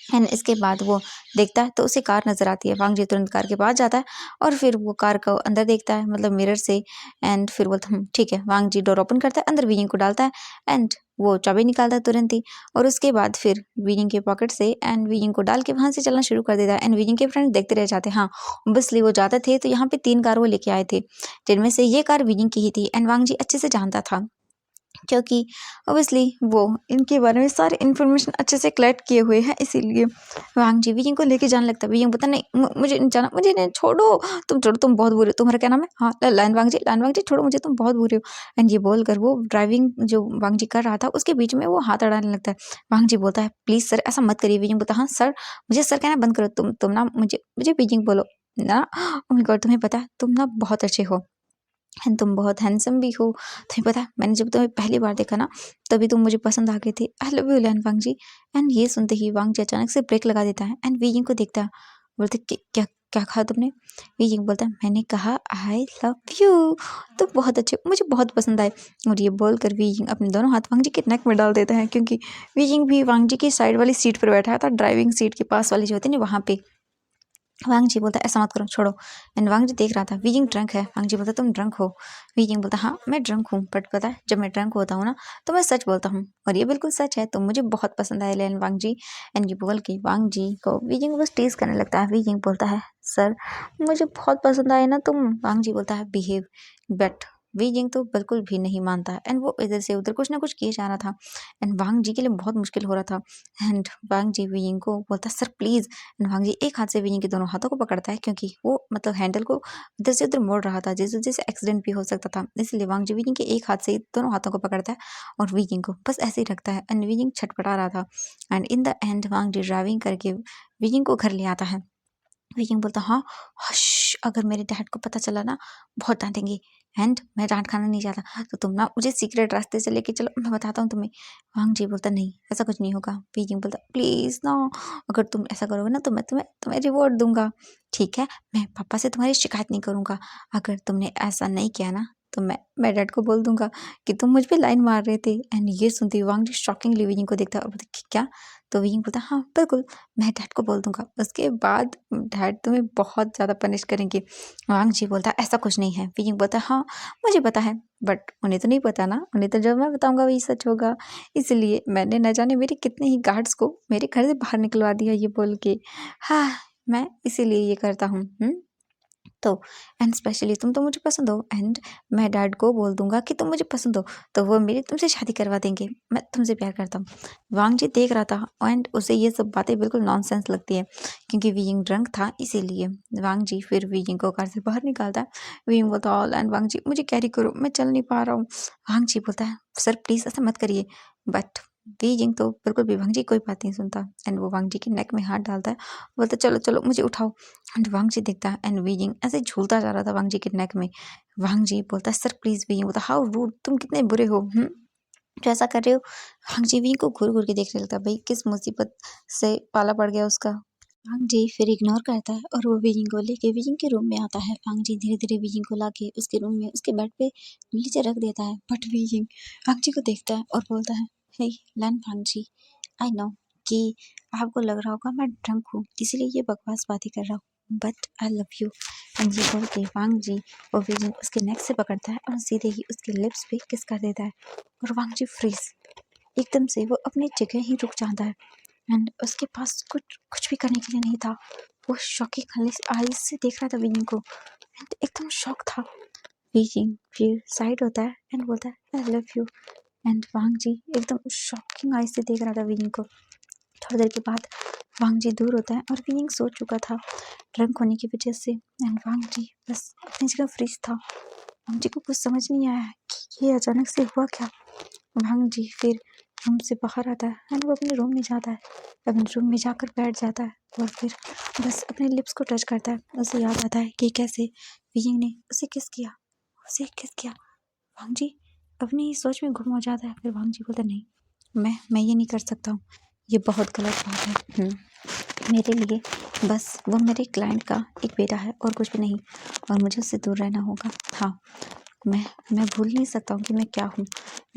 एंड इसके बाद वो देखता है तो उसे कार नज़र आती है। वांग जी तुरंत कार के पास जाता है और फिर वो कार को अंदर देखता है, मतलब मिरर से। एंड फिर बोलता ठीक है। वांग जी डोर ओपन करता है, अंदर वियिंग को डालता है एंड वो चाबी निकालता है तुरंत ही। और उसके बाद फिर वियिंग के पॉकेट से एंड वियिंग को डाल के वहाँ से चलना शुरू कर देता है एंड वियिंग के फ्रेंड देखते रह जाते हैं। हाँ ऑब्वियसली वो जाते थे तो यहाँ पे 3 कार वो लेके आए थे, जिनमें से ये कार वियिंग की ही थी एंड वांग जी अच्छे से जानता था, क्योंकि ऑब्वियसली वो इनके बारे में सारी इन्फॉर्मेशन अच्छे से कलेक्ट किए हुए हैं, इसीलिए वांग जी वियिंग को लेके जाने लगता है। वियिंग बोलता नहीं मुझे नहीं जाना, मुझे नहीं, छोड़ो छोड़ो, तुम बहुत बुरे हो, तुम्हारा क्या नाम है, हाँ लाइन वांग जी छोड़ो मुझे, तुम बहुत बुरे हो। एंड ये बोलकर वो ड्राइविंग जो वांग जी कर रहा था उसके बीच में वो हाथ अड़ाने लगता है। वांग जी बोलता है प्लीज़ सर ऐसा मत करिए। वियिंग बोलता हाँ सर मुझे सर कहना बंद करो, तुम ना मुझे मुझे वियिंग बोलो ना। ओह माय गॉड तुम्हें पता है तुम ना बहुत अच्छे हो एंड तुम बहुत हैंडसम भी हो। तुम्हें पता है मैंने जब तुम्हें पहली बार देखा ना तभी तुम मुझे पसंद आ गए थे। I love you Lan Wangji. एंड ये सुनते ही वांग जी अचानक से ब्रेक लगा देता है एंड वीइंग को देखता है, बोलते क्या क्या कहा तुमने?" वीइंग बोलता है मैंने कहा आई लव यू, तुम बहुत अच्छे हो, मुझे बहुत पसंद आए। और ये बोलकर वीइंग अपने दोनों हाथ वांग जी के नेक में डाल देता है, क्योंकि वीइंग भी वांग जी की साइड वाली सीट पर बैठा था, ड्राइविंग सीट के पास वाली जो होती है ना वहाँ पे। वांग जी बोलता ऐसा मत करो छोड़ो। एंड वांग जी देख रहा था वीजिंग ड्रंक है। वांग जी बोलता तुम ड्रंक हो। वीजिंग बोलता हाँ मैं ड्रंक हूँ, बट पता है जब मैं ड्रंक होता हूँ ना तो मैं सच बोलता हूँ, और ये बिल्कुल सच है, तो मुझे बहुत पसंद आया लेन वांग जी। एंड ये बोल के वांग जी को वीजिंग बस टीज करने लगता है। वीजिंग बोलता है सर मुझे बहुत पसंद आए ना तुम। वांग जी बोलता है बिहेव, बट वीजिंग तो बिल्कुल भी नहीं मानता है एंड वो इधर से उधर कुछ ना कुछ किए जा रहा था एंड वांग जी के लिए बहुत मुश्किल हो रहा था। एंड वांग जी वीजिंग को बोलता सर प्लीज़। भांग जी एक हाथ से विनी के दोनों हाथों को पकड़ता है, क्योंकि वो मतलब हैंडल को इधर से उधर मोड़ रहा था, जिस वजह से एक्सीडेंट भी हो सकता था, इसलिए वांग जी विनी के एक हाथ से दोनों हाथों को पकड़ता है और विजिंग को बस ऐसे ही रखता है एंड विजिंग छटपटा रहा था। And in the end Wangji driving करके विजिंग को घर ले आता है। विजिंग बोलता हाँ हश, अगर मेरे डैड को पता चला ना बहुत डांटेंगे एंड मैं डांट खाना नहीं चाहता, तो तुम ना मुझे सीक्रेट रास्ते से लेके चलो, मैं बताता हूँ तुम्हें। वांग जी बोलता नहीं ऐसा कुछ नहीं होगा। विजिंग बोलता प्लीज़ ना, अगर तुम ऐसा करोगे ना तो मैं तुम्हें तुम्हें रिवॉर्ड दूंगा। ठीक है मैं पापा से तुम्हारी शिकायत नहीं करूंगा, अगर तुमने ऐसा नहीं किया ना तो मैं डैड को बोल दूंगा कि तुम मुझ पे लाइन मार रहे थे। एंड ये सुनते ही वांग जी शॉकिंगली विजिंग को देखता है और बोलता क्या? तो विजिंग बोलता हाँ बिल्कुल मैं डैड को बोल दूंगा, उसके बाद डैड तुम्हें बहुत ज़्यादा पनिश करेंगे। वांग जी बोलता ऐसा कुछ नहीं है। विजिंग बोलता हाँ मुझे पता है, बट उन्हें तो नहीं पता ना, उन्हें तो जो मैं बताऊंगा वही सच होगा, इसलिए मैंने न जाने मेरे कितने ही गार्ड्स को मेरे घर से बाहर निकलवा दिया ये बोल के। हाँ मैं इसीलिए ये करता हूँ। तो एंड स्पेशली तुम तो मुझे पसंद हो एंड मैं डैड को बोल दूंगा कि तुम मुझे पसंद हो, तो वो मेरी तुमसे शादी करवा देंगे, मैं तुमसे प्यार करता हूँ। वांग जी देख रहा था एंड उसे ये सब बातें बिल्कुल नॉनसेंस लगती है, क्योंकि वीइंग ड्रंक था इसीलिए। वांग जी फिर वीइंग को कार से बाहर निकालता है। वीइंग बोलता ऑल एंड वांग जी मुझे कैरी करो, मैं चल नहीं पा रहा हूँ। वांग जी बोलता है सर प्लीज़ ऐसा मत करिए, बट वीइंग तो बिल्कुल भी वांग जी कोई बात नहीं सुनता एंड वो वांग जी के नेक में हाथ डालता है, बोलता चलो चलो मुझे उठाओ। एंड वांग जी देखता है एंड वीजिंग ऐसे झूलता जा रहा था वांग जी के नेक में। वांग जी बोलता है सर प्लीज वीजिंग बोलता हाउ रूड, तुम कितने बुरे हो, जो ऐसा कर रहे हो। वांग जी वीजिंग को घूर घूर के देखने लगता है, भाई किस मुसीबत से पाला पड़ गया उसका। वांग जी फिर इग्नोर करता है और वो वीजिंग को लेके वीजिंग के रूम में आता है। वांग जी धीरे धीरे वीजिंग को लाके उसके रूम में उसके बेड पे नीचे रख देता है, बट वीजिंग वांग जी को देखता है और बोलता है हे लैन वांग जी, आई नो कि आपको लग रहा होगा मैं ड्रंक हूँ इसीलिए ये बकवास बातें कर रहा हूँ, but I love you. And ये बोल के वांग जी वो वीजिंग उसके नेक से पकड़ता है और सीधे ही उसके लिप्स पे किस कर देता है और वांग जी फ्रीज, एकदम से वो अपनी जगह ही रुक जाता है एंड उसके पास कुछ कुछ भी करने के लिए नहीं था। वो शॉकिंग आईज से देख रहा था विनी को एंड एकदम शॉक था। वीजिंग फिर साइड होता है एंड बोलता है आई लव यू। एंड वांग जी एकदम शॉकिंग आई से देख रहा था वीजिंग को। थोड़ी देर के बाद वांग जी दूर होता है और वीजिंग सो चुका था ड्रंक होने की वजह से। एंड वांग जी बस अपनी जगह फ्रीज था। वांग जी को कुछ समझ नहीं आया कि ये अचानक से हुआ क्या। वांग जी फिर रूम से बाहर आता है एंड वो अपने रूम में जाता है। अपने रूम में जाकर बैठ जाता है और फिर बस अपने लिप्स को टच करता है। उसे याद आता है कि कैसे वीजिंग ने उसे किस किया। वांग जी अपनी सोच में गुम हो जाता है। फिर वांग जी बोलता नहीं, मैं ये नहीं कर सकता हूँ, ये बहुत गलत बात है। मेरे लिए बस वो मेरे क्लाइंट का एक बेटा है और कुछ भी नहीं, और मुझे उससे दूर रहना होगा। हाँ, मैं भूल नहीं सकता हूँ कि मैं क्या हूँ।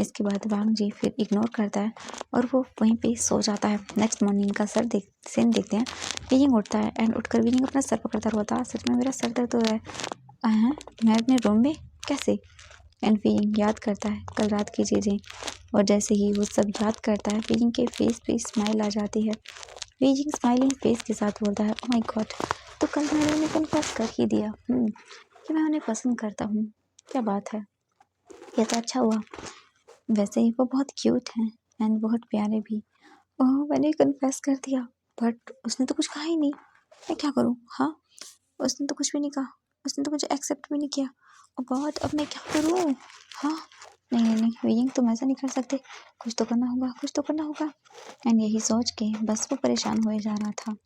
इसके बाद वांग जी फिर इग्नोर करता है और वो वहीं पे सो जाता है। नेक्स्ट मॉर्निंग का सीन देखते हैं। वीजिंग उठता है एंड उठकर वीजिंग अपना सर पकड़ता हुआ था, सच में मेरा सर दर्द हो रहा है। हैं, मैं अपने रूम में कैसे? एंड वीजिंग याद करता है कल रात की चीज़ें, और जैसे ही वो सब याद करता है वीजिंग के फेस पे स्माइल आ जाती है। वीजिंग स्माइलिंग फेस के साथ बोलता है ओह माय गॉड, तो कल मैंने उन्हें कन्फेस कर ही दिया कि मैं उन्हें पसंद करता हूँ। क्या बात है, ये तो अच्छा हुआ। वैसे ही वो बहुत क्यूट हैं एंड बहुत प्यारे भी। ओह मैंने कन्फेस कर दिया, बट उसने तो कुछ कहा ही नहीं, मैं क्या करूँ? हाँ, उसने तो कुछ भी नहीं कहा, उसने तो मुझे एक्सेप्ट भी नहीं किया। ओ गॉड, अब मैं क्या करूँ? हाँ, नहीं नहीं नहीं वीजिंग, तुम ऐसा नहीं कर सकते, कुछ तो करना होगा, कुछ तो करना होगा। एंड यही सोच के बस वो परेशान हुए जा रहा था।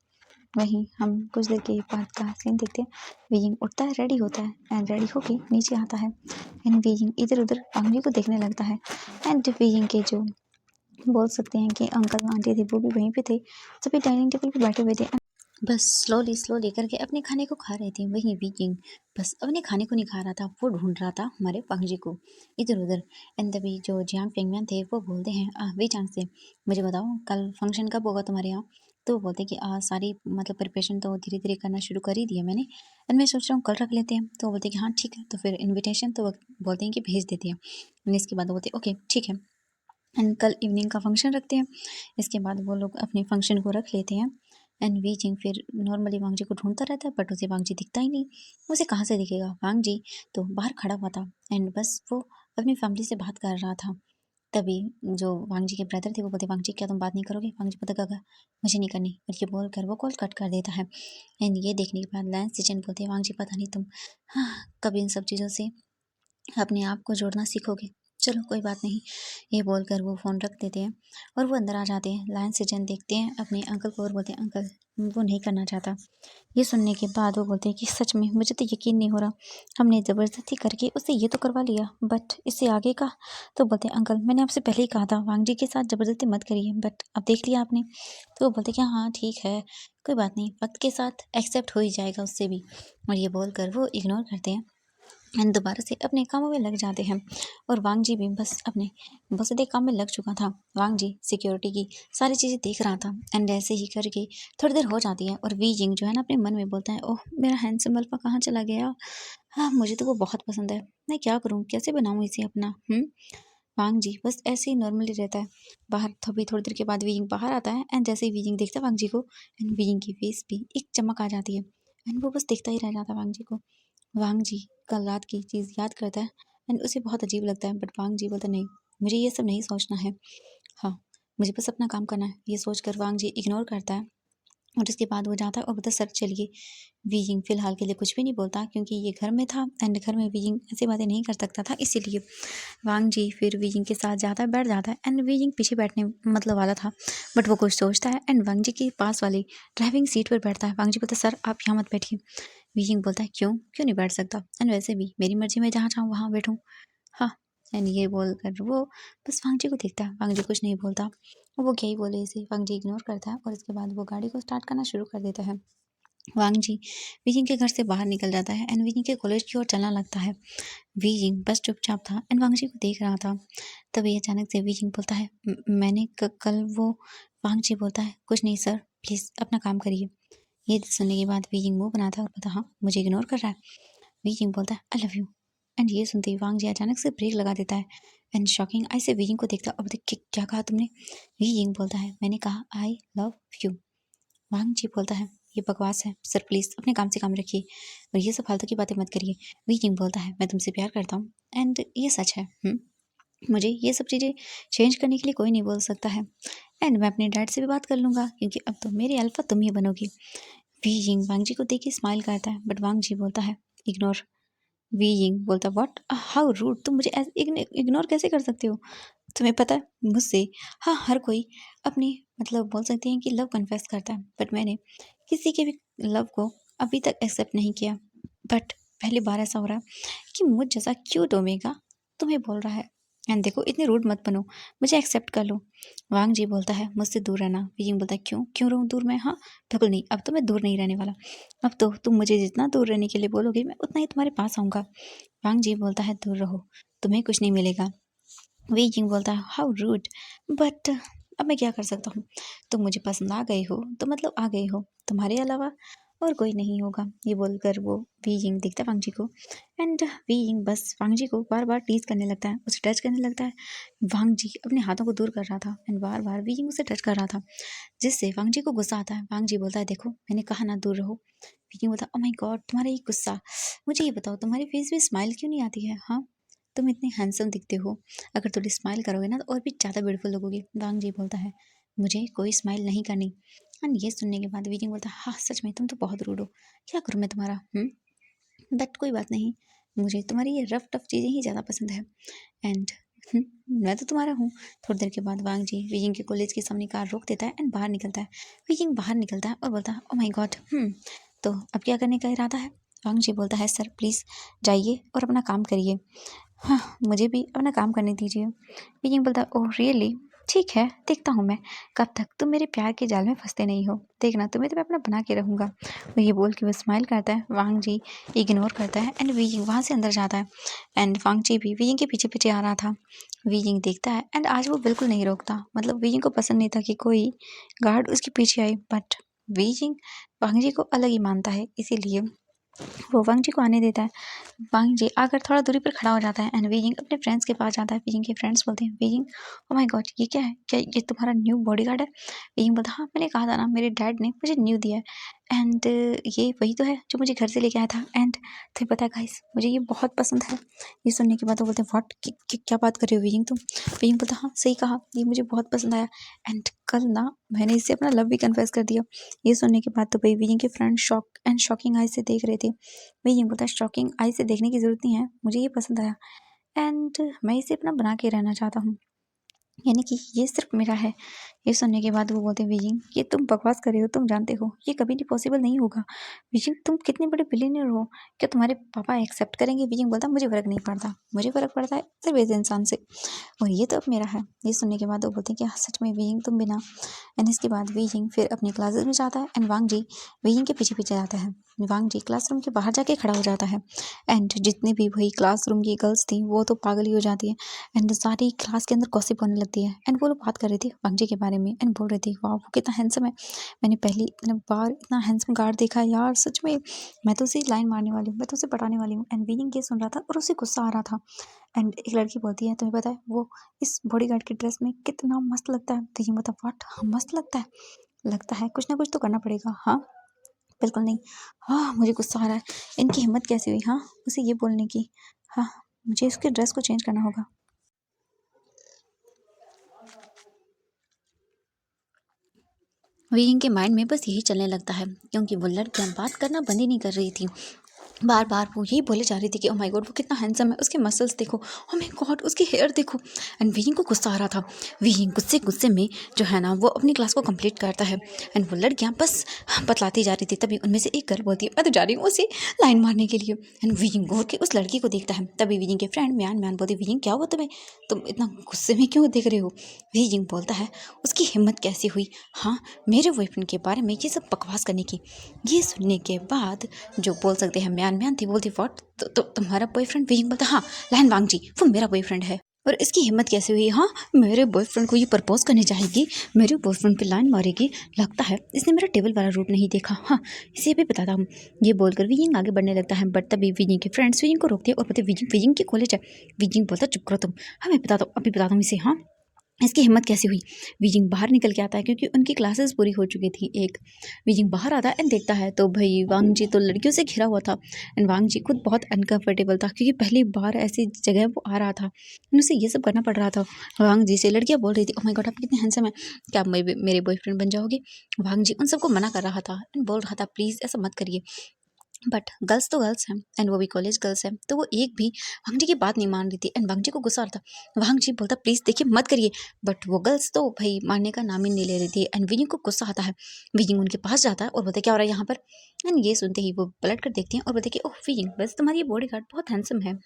वहीं हम कुछ देर के बाद का सीन देखते हैं। वीजिंग उठता है, रेडी होता है एंड रेडी होके नीचे आता है। एंड वीजिंग इधर उधर वांग जी को देखने लगता है। एंड वीजिंग के जो बोल सकते हैं कि अंकल आंटी थे वो भी वहीं पे थे, सभी डाइनिंग टेबल पे बैठे हुए थे, बस स्लोली स्लोली करके अपने खाने को खा रहे थे। वहीं वीजिंग बस अपने खाने को नहीं खा रहा था, वो ढूंढ रहा था हमारे वांग जी को इधर उधर। एंड तभी जो जियांग फेंगमैन थे वो बोलते हैं वीजांग से, मुझे बताओ कल फंक्शन कब होगा तुम्हारे यहाँ? तो वो बोलते कि सारी मतलब प्रिपरेशन तो धीरे धीरे करना शुरू कर ही दिया मैंने, एंड मैं सोच रहा हूँ कल रख लेते हैं। तो वो बोलते कि हाँ ठीक है, तो फिर इन्विटेशन तो वो बोलते हैं कि भेज देते हैं। एंड इसके बाद वो बोलते ओके ठीक है, एंड कल इवनिंग का फंक्शन रखते हैं। इसके बाद वो लोग अपने फंक्शन को रख लेते हैं। एंड वीजिंग फिर नॉर्मली वांग जी को ढूंढता रहता है, बट उसे वांग जी दिखता ही नहीं। उसे कहाँ से दिखेगा? वांग जी तो बाहर खड़ा हुआ था एंड बस वो अपनी फैमिली से बात कर रहा था। तभी जो वांग जी के ब्रदर थे वो बोलते वांग जी क्या तुम बात नहीं करोगे? वांग जी बोलते काका मुझे नहीं करनी, और ये बोल कर वो कॉल कट कर देता है। एंड ये देखने के बाद लैंस सिचन बोलते वांग जी पता नहीं तुम हाँ कब इन सब चीज़ों से अपने आप को जोड़ना सीखोगे। चलो कोई बात नहीं, ये बोलकर वो फ़ोन रख देते हैं और वो अंदर आ जाते हैं। लायन सिजन देखते हैं अपने अंकल को और बोलते हैं अंकल वो नहीं करना चाहता। ये सुनने के बाद वो बोलते हैं कि सच में मुझे तो यकीन नहीं हो रहा, हमने ज़बरदस्ती करके उससे ये तो करवा लिया, बट इससे आगे का? तो बोलते हैं अंकल मैंने आपसे पहले ही कहा था वांग जी के साथ ज़बरदस्ती मत करिए, बट अब देख लिया आपने। तो वो बोलते कि हाँ ठीक है, कोई बात नहीं, वक्त के साथ एक्सेप्ट हो ही जाएगा उससे भी। और ये बोलकर वो इग्नोर करते हैं एंड दोबारा से अपने कामों में लग जाते हैं। और वांग जी भी बस अपने बसदे काम में लग चुका था। वांग जी सिक्योरिटी की सारी चीज़ें देख रहा था एंड ऐसे ही करके थोड़ी देर हो जाती है और वी जिंग जो है ना अपने मन में बोलता है ओह मेरा हैंडसम अल्फा कहाँ चला गया। हाँ मुझे तो वो बहुत पसंद है, मैं क्या करूँ, कैसे बनाऊँ इसे अपना। वांग जी बस ऐसे ही नॉर्मली रहता है। बाहर तभी थोड़ी देर के बाद वीजिंग बाहर आता है एंड जैसे ही वीजिंग देखता है वांग जी को, एंड वीजिंग की फेस भी एक चमक आ जाती है एंड वो बस देखता ही रह जाता है वांग जी को। वांग जी कल रात की चीज़ याद करता है एंड उसे बहुत अजीब लगता है, बट वांग जी बोलता नहीं, मुझे ये सब नहीं सोचना है। हाँ, मुझे बस अपना काम करना है। ये सोचकर वांग जी इग्नोर करता है और उसके बाद वो जाता है और बोलता सर चलिए। वीजिंग फिलहाल के लिए कुछ भी नहीं बोलता क्योंकि ये घर में था एंड घर में वीजिंग ऐसी बातें नहीं कर सकता था, इसीलिए वांग जी फिर वीजिंग के साथ जाता है, बैठ जाता है एंड वीजिंग पीछे बैठने मतलब वाला था, बट वो कुछ सोचता है एंड वांग जी के पास वाली ड्राइविंग सीट पर बैठता है। वांग जी बोलता है सर आप यहाँ मत बैठिए। वीजिंग बोलता है क्यों क्यों नहीं बैठ सकता, एंड वैसे भी मेरी मर्जी में जहाँ चाहूँ वहाँ बैठूँ। हाँ, एंड ये बोलकर वो बस वांग जी को देखता है। वांग जी कुछ नहीं बोलता, वो क्या ही बोले इसे। वांग जी इग्नोर करता है और इसके बाद वो गाड़ी को स्टार्ट करना शुरू कर देता है। वांग जी वीजिंग के घर से बाहर निकल जाता है एंड वीजिंग के कॉलेज की ओर चलना लगता है। वीजिंग बस चुपचाप था एंड वांग जी को देख रहा था। तभी अचानक से वीजिंग बोलता है मैंने कल वो। वांग जी बोलता है कुछ नहीं सर, प्लीज़ अपना काम करिए। ये सुनने के बाद वीजिंग मुंह बनाता है और बोलता हाँ मुझे इग्नोर कर रहा है। वीजिंग बोलता है आई लव यू। एंड ये सुनते ही वांग जी अचानक से ब्रेक लगा देता है एंड शॉकिंग आई से वीजिंग को देखता है और बोलता है क्या कहा तुमने? वीजिंग बोलता है मैंने कहा आई लव यू। वांग जी बोलता है ये बकवास है, सर प्लीज़ अपने काम से काम रखिए और ये सब फालतू की बातें मत करिए। वी किंग बोलता है, मैं तुमसे प्यार करता हूँ एंड ये सच है। मुझे ये सब चीज़ें चेंज करने के लिए कोई नहीं बोल सकता है एंड मैं अपने डैड से भी बात कर लूँगा क्योंकि अब तो मेरी अल्फा तुम ही बनोगी। वी यिंग वांग जी को देख के स्माइल करता है बट वांग जी बोलता है इग्नोर। वी यिंग बोलता है व्हाट, हाउ रूड, तुम मुझे इग्नोर कैसे कर सकते हो? तुम्हें पता है मुझसे, हाँ हर कोई अपनी मतलब बोल सकते हैं कि लव कन्फेस करता है बट मैंने किसी के भी लव को अभी तक एक्सेप्ट नहीं किया। बट पहली बार ऐसा हो रहा है कि मुझ जैसा क्यूट ओमेगा तुम्हें बोल रहा है एंड देखो इतनी रूड मत बनो, मुझे एक्सेप्ट कर लो। वांग जी बोलता है मुझसे दूर रहना। विजिंग बोलता है क्यों क्यों रहूँ दूर मैं? हाँ बिल्कुल नहीं, अब तो मैं दूर नहीं रहने वाला। अब तो तुम मुझे जितना दूर रहने के लिए बोलोगे मैं उतना ही तुम्हारे पास आऊँगा। वांग जी बोलता है दूर रहो, तुम्हें कुछ नहीं मिलेगा। वी किंग बोलता है हाउ रूड, बट अब मैं क्या कर सकता हूँ? तुम मुझे पसंद आ गई हो तो मतलब आ गई हो, तुम्हारे अलावा और कोई नहीं होगा। ये बोलकर वो वी यिंग देखता है वांग जी को एंड वी यिंग बस वांग जी को बार बार टीज करने लगता है, उसे टच करने लगता है। वांग जी अपने हाथों को दूर कर रहा था एंड बार बार वी यिंग उसे टच कर रहा था जिससे वांग जी को गुस्सा आता है। वांग जी बोलता है देखो मैंने कहा ना दूर रहो। वी यिंग बोलता है ओ माय गॉड तुम्हारा ये गुस्सा, मुझे ये बताओ तुम्हारे फेस पे स्माइल क्यों नहीं आती है? हाँ तुम इतने हैंडसम दिखते हो, अगर थोड़ी स्माइल करोगे ना तो और भी ज़्यादा ब्यूटीफुल लगोगे। वांग जी बोलता है मुझे कोई स्माइल नहीं करनी एंड ये सुनने के बाद वीजिंग बोलता है हाँ सच में तुम तो बहुत रूड हो, क्या करूँ मैं तुम्हारा? बट कोई बात नहीं, मुझे तुम्हारी ये रफ टफ चीज़ें ही ज़्यादा पसंद है एंड मैं तो तुम्हारा हूँ। थोड़ी देर के बाद वांग जी वीजिंग के कॉलेज के सामने कार रोक देता है एंड बाहर निकलता है। वीजिंग बाहर निकलता है और बोलता है ओ माय गॉड तो अब क्या करने का इरादा है? वांग जी बोलता है सर प्लीज़ जाइए और अपना काम करिए। हाँ मुझे भी अपना काम करने दीजिए। वीजिंग बोलता है ओह रियली, ठीक है देखता हूँ मैं कब तक तुम मेरे प्यार के जाल में फंसते नहीं हो, देखना तुम्हें तो मैं अपना बना के रहूँगा। वो ये बोल के वो स्माइल करता है। वांग जी इग्नोर करता है एंड वीजिंग वहाँ से अंदर जाता है एंड वांग जी भी वीजिंग के पीछे पीछे आ रहा था। वीजिंग देखता है एंड आज वो बिल्कुल नहीं रोकता, मतलब वीजिंग को पसंद नहीं था कि कोई गार्ड उसके पीछे आए बट वीजिंग वांग जी को अलग ही मानता है, इसीलिए वो वांग जी को आने देता है। वांग जी आकर थोड़ा दूरी पर खड़ा हो जाता है एंड वीजिंग अपने फ्रेंड्स के पास जाता है। वीजिंग के फ्रेंड्स बोलते हैं वीजिंग ओ माय गॉड ये क्या है, क्या ये तुम्हारा न्यू बॉडीगार्ड है? वीजिंग बोलता हाँ मैंने कहा था ना मेरे डैड ने मुझे न्यू दिया है एंड ये वही तो है जो मुझे घर से लेके आया था एंड तुम्हें पता है गाइस मुझे ये बहुत पसंद है। ये सुनने के बाद वो बोलते हैं व्हाट, क्या बात कर रहे हो वीजिंग तुम? वीजिंग बोलता हाँ सही कहा, ये मुझे बहुत पसंद आया एंड कल ना मैंने इससे अपना लव भी कन्फेस कर दिया। ये सुनने के बाद तो भाई वीजिंग के फ्रेंड शॉक एंड शॉकिंग आई से देख रहे थे। मैं ये बोलता है शॉकिंग आई से देखने की ज़रूरत नहीं है, मुझे ये पसंद आया एंड मैं इसे अपना बना के रहना चाहता हूँ, यानी कि ये सिर्फ मेरा है। ये सुनने के बाद वो बोलते हैं विजिंग ये तुम बकवास कर रहे हो, तुम जानते हो ये कभी भी पॉसिबल नहीं होगा। विजिंग तुम कितने बड़े बिलियनर हो, क्या तुम्हारे पापा एक्सेप्ट करेंगे? विजिंग बोलता मुझे फ़र्क नहीं पड़ता, मुझे फ़र्क पड़ता है सिर्फ इस इंसान से और ये तो अब मेरा है। ये सुनने के बाद वो बोलते हैं कि हाँ, सच में विजिंग तुम बिना। एंड इसके बाद विजिंग फिर अपनी क्लासेस में जाता है एंड वांग जी विजिंग के पीछे पीछे जाता है। वांग जी क्लासरूम के बाहर जाके खड़ा हो जाता है एंड जितनी भी वही क्लासरूम की गर्ल्स थी वो तो पागल ही हो जाती है एंड सारी क्लास के अंदर गॉसिप होने लगती है एंड वो लोग बात कर रही थी वांग जी के बारे में एंड बोल रही थी वाह वो कितना हैंडसम है, मैंने पहली बार इतना हैंडसम गार्ड देखा है यार, सच में मैं तो उसे लाइन मारने वाली हूँ, मैं तो उसे पटाने वाली हूँ। एंड विजिंग ये सुन रहा था और उसे गुस्सा आ रहा था एंड एक लड़की बोलती है तुम्हें पता है वो इस बॉडीगार्ड की ड्रेस में कितना मस्त लगता है? तो ये मतलब व्हाट, हाँ मस्त लगता है कुछ ना कुछ तो करना पड़ेगा। हाँ बिल्कुल नहीं, हाँ मुझे गुस्सा आ रहा है, इनकी हिम्मत कैसे हुई हाँ उसे ये बोलने की? हाँ मुझे इसके ड्रेस को चेंज करना होगा। विंग के माइंड में बस यही चलने लगता है क्योंकि वो लड़कियां बात करना बंद ही नहीं कर रही थी। बार बार वो यही बोले जा रही थी कि ओ माय गॉड वो कितना हैंडसम है, उसके मसल्स देखो, ओ माय गॉड उसकी हेयर देखो। एंड विंग को गुस्सा आ रहा था। विंग गुस्से गुस्से में जो है ना वो अपनी क्लास को कंप्लीट करता है एंड वो लड़कियां बस बतलाती जा रही थी। तभी उनमें से एक गर्ल बोलती है मैं तो जा रही हूँ उसे लाइन मारने के लिए एंड विंग घूर के उस लड़की को देखता है। तभी विंग के फ्रेंड म्यान म्यान बोलती विंग क्या हुआ तुम्हें, तुम इतना गुस्से में क्यों देख रहे हो? विंग बोलता है उसकी हिम्मत कैसी हुई हाँ मेरे बॉयफ्रेंड के बारे में ये सब बकवास करने की। ये सुनने के बाद जो बोल सकते हैं म्यान म्यान थी बोलती व्हाट, तो तुम्हारा बॉयफ्रेंड? विजिंग बोलता हाँ लैन वांग जी वो मेरा बॉयफ्रेंड है और इसकी हिम्मत कैसे हुई हाँ मेरे बॉयफ्रेंड को ये प्रपोज करने जाएगी, मेरे बॉयफ्रेंड पे लाइन मारेगी, लगता है इसने मेरा टेबल वाला रूप नहीं देखा, हाँ इसे भी बताता हूँ। ये बोलकर विजिंग आगे बढ़ने लगता है बट तभी विजिंग के फ्रेंड्स विजिंग को रोकते हैं और बोलते विजिंग विजिंग की कॉलेज है। विजिंग बोलता चुप करो तुम, हाँ मैं बताता हूँ अभी बताता हूँ इसे। हाँ इसकी हिम्मत कैसे हुई। वीजिंग बाहर निकल के आता है क्योंकि उनकी क्लासेस पूरी हो चुकी थी एक। वीजिंग बाहर आता है एंड देखता है तो भाई वांग जी तो लड़कियों से घिरा हुआ था एंड वांग जी खुद बहुत अनकंफर्टेबल था क्योंकि पहली बार ऐसी जगह वो आ रहा था एंड उसे ये सब करना पड़ रहा था। वांग जी से लड़कियां बोल रही थी ओह माय गॉड आप कितने हैंडसम है, क्या आप मेरे बॉयफ्रेंड बन जाओगे। वांग जी उन सबको मना कर रहा था एंड बोल रहा था प्लीज़ ऐसा मत करिए। बट गर्ल्स तो गर्ल्स हैं एंड वो भी कॉलेज गर्ल्स हैं तो वो एक भी वांग जी की बात नहीं मान रही थी एंड वांग जी को गुस्सा आ रहा था। वांग जी बोलता प्लीज़ देखिए मत करिए, बट वो गर्ल्स तो भाई मानने का नाम ही नहीं ले रही थी एंड विजिंग को गुस्सा आता है। विजिंग उनके पास जाता है और बोलता है क्या हो रहा है यहाँ पर। एंड ये सुनते ही वो पलट कर देखती हैं और बोलते हैं कि ओह विजिंग वैसे तुम्हारी ये बॉडी गार्ड बहुत हैंडसम है,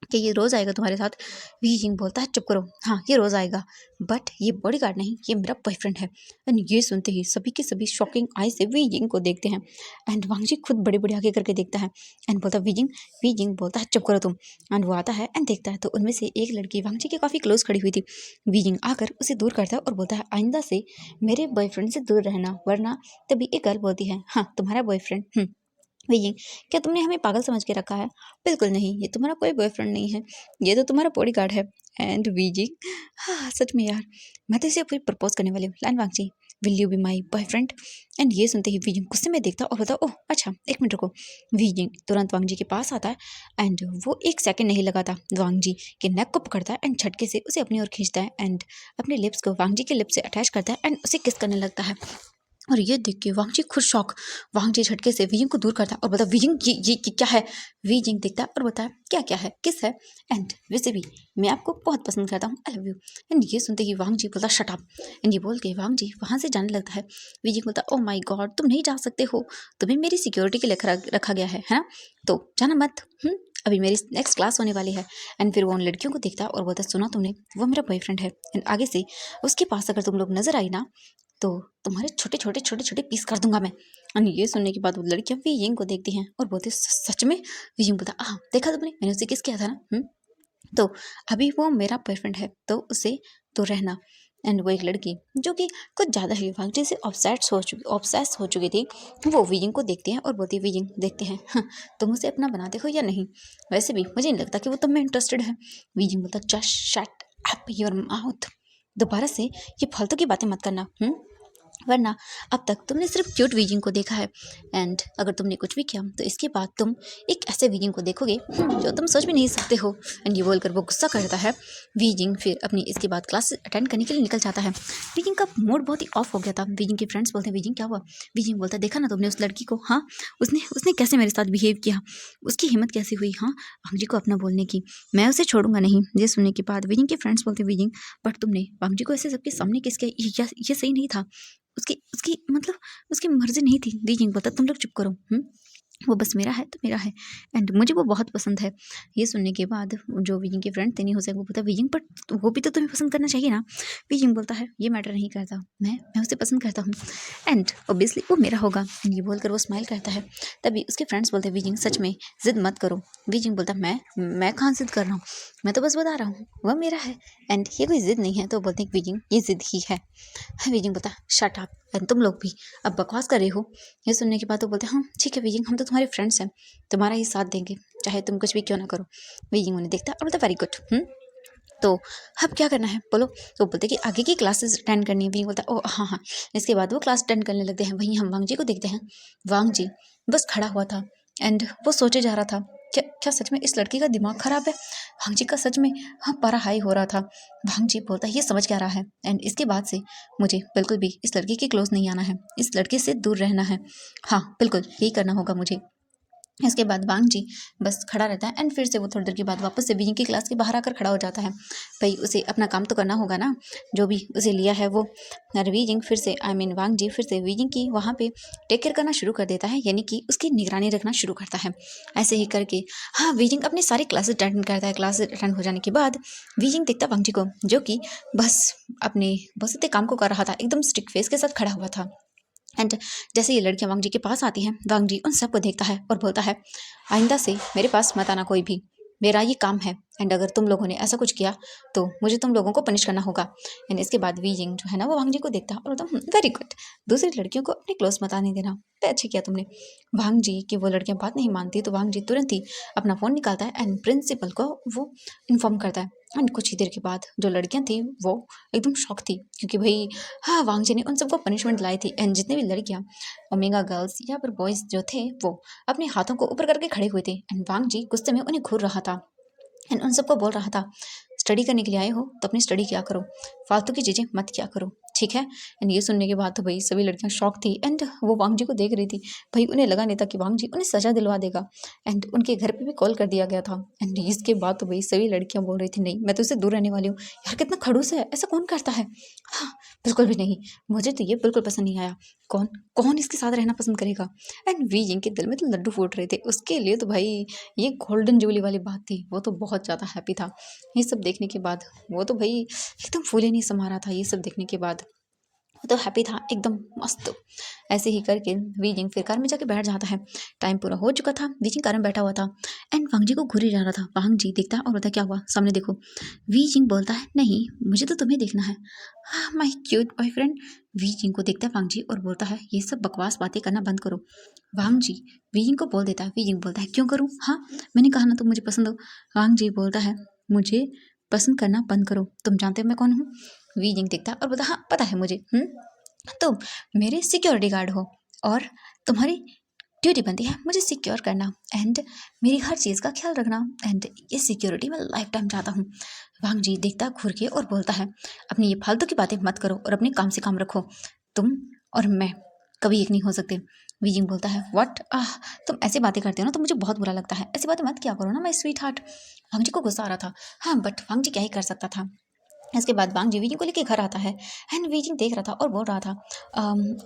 कि ये रोज़ आएगा तुम्हारे साथ। वी जिंग बोलता है चुप करो, हाँ ये रोज़ आएगा बट ये बॉडीगार्ड नहीं ये मेरा बॉयफ्रेंड है। एंड ये सुनते ही सभी के सभी शॉकिंग आई से वी जिंग को देखते हैं एंड वांग जी खुद बड़े बड़े आगे करके देखता है एंड बोलता है वी जिंग बोलता है चुप करो तुम। एंड वो आता है एंड देखता है तो उनमें से एक लड़की वांग जी के काफ़ी क्लोज खड़ी हुई थी। वी जिंग आकर उसे दूर करता है और बोलता है आइंदा से मेरे बॉयफ्रेंड से दूर रहना वरना। तभी एक गर्ल बोलती है हाँ तुम्हारा बॉयफ्रेंड। ये क्या तुमने हमें पागल समझ के रखा है। बिल्कुल नहीं, ये तुम्हारा कोई बॉयफ्रेंड नहीं है, ये तो तुम्हारा बॉडीगार्ड है। एंड वीजी हाँ सच में यार मैं तो इसे फिर प्रपोज करने वाली हूँ Lan Wangji, will you be my boyfriend. And ये सुनते ही वीजिंग गुस्से में देखता और बोलता ओह अच्छा एक मिनट रुको। वीजिंग तुरंत वांग जी के पास आता है एंड वो एक सेकंड नहीं लगाता वांग जी के नेक को पकड़ता है एंड झटके से उसे अपनी ओर खींचता है एंड अपने लिप्स को वांग जी के लिप्स से अटैच करता है एंड उसे किस करने लगता है। और ये देख के वांग जी खुद शॉक। वांग जी झटके से वीजिंग को दूर करता है और बोलता वीजिंग ये क्या है। वीजिंग देखता है और बताया क्या क्या है किस है। एंड वैसे भी मैं आपको बहुत पसंद करता हूँ आई लव यू। एंड ये सुनते ही वांग जी बोलता शट अप। एंड ये बोल के वांग जी वहाँ से जाने लगता है। वीजिंग बोलता ओ माई गॉड तुम नहीं जा सकते हो, तुम्हें मेरी सिक्योरिटी के लिए रखा गया है ना, तो जाना मत। अभी मेरी नेक्स्ट क्लास होने वाली है। एंड फिर वो उन लड़कियों को देखता है और बोलता सुना तुमने वो मेरा बॉयफ्रेंड है एंड आगे से उसके पास अगर तुम लोग नजर आई ना तो तुम्हारे छोटे छोटे पीस कर दूंगा मैं। और ये सुनने के बाद वो लड़कियां वीजिंग को देखती हैं और बोलती सच में। वीजिंग बोलता देखा तुमने मैंने उसे किस किया था ना। तो अभी वो मेरा बॉयफ्रेंड है तो उसे तो रहना। एंड वो एक लड़की जो कि कुछ ज़्यादा ही वांगची से ऑब्सेस हो चुकी थी वो वीजिंग को देखती है और बोलती है वीजिंग देखते हैं हाँ, तुम उसे अपना बनाते हो या नहीं, वैसे भी मुझे नहीं लगता कि वो तुम में इंटरेस्टेड है। वीजिंग बोलता just shut up your mouth, दोबारा से ये फालतू की बातें मत करना, वरना अब तक तुमने सिर्फ क्यूट वीजिंग को देखा है एंड अगर तुमने कुछ भी किया तो इसके बाद तुम एक ऐसे वीजिंग को देखोगे जो तुम सोच भी नहीं सकते हो। एंड ये बोलकर वो गुस्सा करता है। वीजिंग फिर अपनी इसके बाद क्लास अटेंड करने के लिए निकल जाता है। वीजिंग का मूड बहुत ही ऑफ हो गया था। वीजिंग के फ्रेंड्स बोलते हैं वीजिंग क्या हुआ। वीजिंग बोलता है देखा ना तुमने उस लड़की को, हाँ उसने उसने कैसे मेरे साथ बिहेव किया, उसकी हिम्मत कैसे हुई हाँ वांगजी को अपना बोलने की, मैं उसे छोड़ूंगा नहीं। ये सुनने के बाद वीजिंग के फ्रेंड्स बोलते हैं वीजिंग बट तुमने वांगजी को ऐसे सबके सामने किस किया, ये सही नहीं था, उसकी उसकी मतलब उसकी मर्जी नहीं थी। वीजिंग बोलता तुम लोग चुप करो, वो बस मेरा है तो मेरा है एंड मुझे वो बहुत पसंद है। ये सुनने के बाद जो वीजिंग के फ्रेंड थे नहीं हो सकता वो बोलता वीजिंग बट वो भी तो तुम्हें पसंद करना चाहिए ना। वीजिंग बोलता है ये मैटर नहीं करता, मैं उसे पसंद करता हूँ एंड ऑब्वियसली वो मेरा होगा। एंड ये बोलकर वो स्माइल करता है। तभी उसके फ्रेंड्स बोलते हैं वीजिंग सच में जिद मत करो। वीजिंग बोलता मैं कहाँ जिद कर रहा हूँ, मैं तो बस बता रहा हूँ वह मेरा है एंड ये कोई जिद नहीं है। तो बोलते हैं वीजिंग ये जिद ही है। वीजिंग बोलता शट अप एंड तुम लोग भी अब बकवास कर रहे हो। ये सुनने के बाद वो बोलते हैं हाँ ठीक है वीजिंग हम तो तुम्हारे फ्रेंड्स हैं, तुम्हारा ही साथ देंगे चाहे तुम कुछ भी क्यों ना करो। वीजिंग उन्हें देखता है और बोलता वेरी गुड। तो अब क्या करना है बोलो। तो बोलते कि आगे की क्लासेस अटेंड करनी है। वीजिंग बोलता है ओ हाँ। इसके बाद वो क्लास अटेंड करने लगते हैं। वहीं हम वांग जी को देखते हैं। वांग जी बस खड़ा हुआ था एंड वो सोचे जा रहा था क्या क्या सच में इस लड़की का दिमाग खराब है। वांग जी का सच में हाँ पारा हाई हो रहा था। वांग जी बोलता है ये समझ क्या रहा है एंड इसके बाद से मुझे बिल्कुल भी इस लड़की के क्लोज नहीं आना है, इस लड़के से दूर रहना है, हाँ बिल्कुल यही करना होगा मुझे। इसके बाद वांग जी बस खड़ा रहता है एंड फिर से वो थोड़ी देर के बाद वापस से वीजिंग की क्लास के बाहर आकर खड़ा हो जाता है। भाई उसे अपना काम तो करना होगा ना, जो भी उसे लिया है वो। वीजिंग फिर से वांग जी फिर से वीजिंग की वहाँ पे टेक केयर करना शुरू कर देता है, यानी कि उसकी निगरानी रखना शुरू करता है। ऐसे ही करके हाँ वीजिंग अपनी सारी क्लासेस अटेंड करता है। क्लासेस अटेंड हो जाने के बाद वीजिंग देखता वांग जी को जो कि बस अपने बस इतने काम को कर रहा था, एकदम स्ट्रिक्ट फेस के साथ खड़ा हुआ था। एंड जैसे ये लड़कियां वांग जी के पास आती हैं वांग जी उन सबको देखता है और बोलता है आइंदा से मेरे पास मत आना कोई भी, मेरा ये काम है एंड अगर तुम लोगों ने ऐसा कुछ किया तो मुझे तुम लोगों को पनिश करना होगा। एंड इसके बाद वीजिंग जो है ना वो वांग जी को देखता है और बोलता वेरी गुड, दूसरी लड़कियों को अपने क्लोज मत आने देना, अच्छे किया तुमने। वांग जी की वो लड़कियां बात नहीं मानती तो वांग जी तुरंत ही अपना फ़ोन निकालता है एंड प्रिंसिपल को वो इन्फॉर्म करता है। एंड कुछ ही देर के बाद जो लड़कियां थी वो एकदम शॉक थी, क्योंकि भाई हाँ वांग जी ने उन सबको पनिशमेंट लाई थी। एंड जितने भी लड़कियां ओमेगा गर्ल्स या फिर बॉयज जो थे वो अपने हाथों को ऊपर करके खड़े हुए थे। एंड वांग जी गुस्से में उन्हें घूर रहा था एंड उन सबको बोल रहा था, स्टडी करने के लिए आए हो तो अपनी स्टडी किया करो, फालतू की चीज़ें मत किया करो, ठीक है। एंड ये सुनने के बाद तो भाई सभी लड़कियां शॉक थी एंड वो वांग जी को देख रही थी। भाई उन्हें लगा नहीं था कि वांग जी उन्हें सजा दिलवा देगा। एंड उनके घर पे भी कॉल कर दिया गया था। एंड इसके बाद तो भाई सभी लड़कियां बोल रही थी, नहीं मैं तो उससे दूर रहने वाली हूँ। यार कितना खड़ूस है, ऐसा कौन करता है। हाँ बिल्कुल भी नहीं, मुझे तो ये बिल्कुल पसंद नहीं आया। कौन कौन इसके साथ रहना पसंद करेगा। एंड वी जिंग के दिल में तो लड्डू फूट रहे थे उसके लिए। तो भाई ये गोल्डन जुबली वाली बात थी, वो तो बहुत ज़्यादा हैप्पी था ये सब देखने के बाद। वो तो भाई एकदम फूले नहीं समा रहा था ये सब देखने के बाद। वो तो हैप्पी था एकदम मस्त। ऐसे ही करके वीजिंग फिर कार में जाके बैठ जाता है। टाइम पूरा हो चुका था, वीजिंग कार में बैठा हुआ था एंड वांग जी को घूर ही जा रहा था। वांग जी देखता है और बोलता है, क्या हुआ, सामने देखो। वीजिंग बोलता है, नहीं मुझे तो तुम्हें देखना है, हाँ माई क्यूट बॉयफ्रेंड। वीजिंग को देखता है वांग जी और बोलता है, ये सब बकवास बातें करना बंद करो। वांग जी वीजिंग को बोल देता है। वीजिंग बोलता है, क्यों करूँ, हाँ मैंने कहा ना तुम मुझे पसंद हो। वांग जी बोलता है, मुझे पसंद करना बंद करो, तुम जानते हो मैं कौन हूँ। वीजिंग देखता है और बोलता, हाँ पता है मुझे। तुम मेरे सिक्योरिटी गार्ड हो और तुम्हारी ड्यूटी बनती है मुझे सिक्योर करना एंड मेरी हर चीज़ का ख्याल रखना। एंड ये सिक्योरिटी मैं लाइफ टाइम चाहता हूँ। वांग जी देखता घूर के और बोलता है, अपनी ये फालतू की बातें मत करो और अपने काम से काम रखो। तुम और मैं कभी एक नहीं हो सकते। वीजिंग बोलता है, व्हाट, तुम ऐसी बातें करते हो ना तो मुझे बहुत बुरा लगता है, ऐसी बातें मत किया करो ना माय स्वीट हार्ट। वांग जी को गुस्सा आ रहा था, हाँ बट वांग जी क्या ही कर सकता था। इसके बाद वांग जी वीजिंग को लेके घर आता है एंड वीजिंग देख रहा था और बोल रहा था,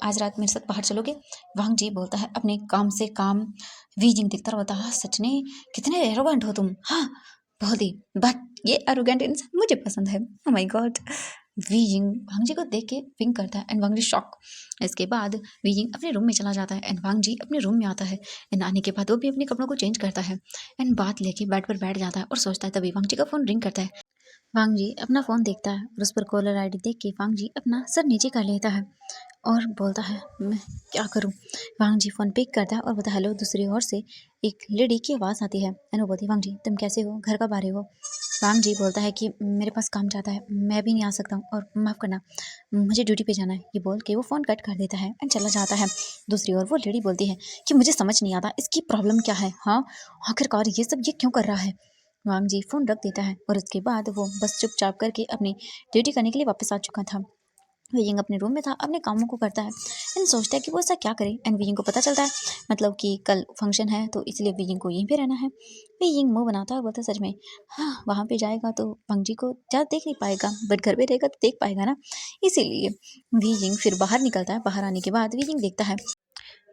आज रात मेरे साथ बाहर चलोगे। वांग जी बोलता है, अपने काम से काम। वीजिंग देखता रहता है, सच ने कितने एरोगेंट हो तुम, हाँ बहुत ही, बट ये एरोगेंट इंसान मुझे पसंद है। Oh my God. वीजिंग वांग जी को देख के विंक करता है एंड वांग जी शॉक। इसके बाद वीजिंग अपने रूम में चला जाता है एंड वांग जी अपने रूम में आता है एंड आने के बाद वो भी अपने कपड़ों को चेंज करता है एंड बात लेके बेड पर बैठ जाता है और सोचता है। तभी वांग जी का फोन रिंग करता है। वांग जी अपना फ़ोन देखता है और उस पर कॉलर आईडी देख के वांग जी अपना सर नीचे कर लेता है और बोलता है, मैं क्या करूं। वांग जी फ़ोन पिक करता है और बोलता है, हेलो। दूसरी ओर से एक लेडी की आवाज़ आती है एंड वो बोलती है, वांग जी तुम कैसे हो, घर कब आ रहे हो। वांग जी बोलता है कि मेरे पास काम ज़्यादा है, मैं भी नहीं आ सकता हूँ और माफ़ करना मुझे ड्यूटी पे जाना है। ये बोल के वो फ़ोन कट कर देता है एंड चला जाता है। दूसरी ओर वो लेडी बोलती है कि मुझे समझ नहीं आता इसकी प्रॉब्लम क्या है, हाँ आखिरकार ये क्यों कर रहा है। वांग जी फ़ोन रख देता है और उसके बाद वो बस चुपचाप करके अपनी ड्यूटी करने के लिए वापस आ चुका था। वियिंग अपने रूम में था, अपने कामों को करता है एंड सोचता है कि वो ऐसा क्या करे। एंड वियिंग को पता चलता है मतलब कि कल फंक्शन है तो इसलिए वियिंग को यहीं पे रहना है। वियिंग मुंह बनाता है और बोलता है, सच में हाँ वहाँ पे जाएगा तो वांग जी को ज़्यादा देख नहीं पाएगा, बट घर पे रहेगा तो देख पाएगा ना, इसीलिए। वियिंग फिर बाहर निकलता है। बाहर आने के बाद वियिंग देखता है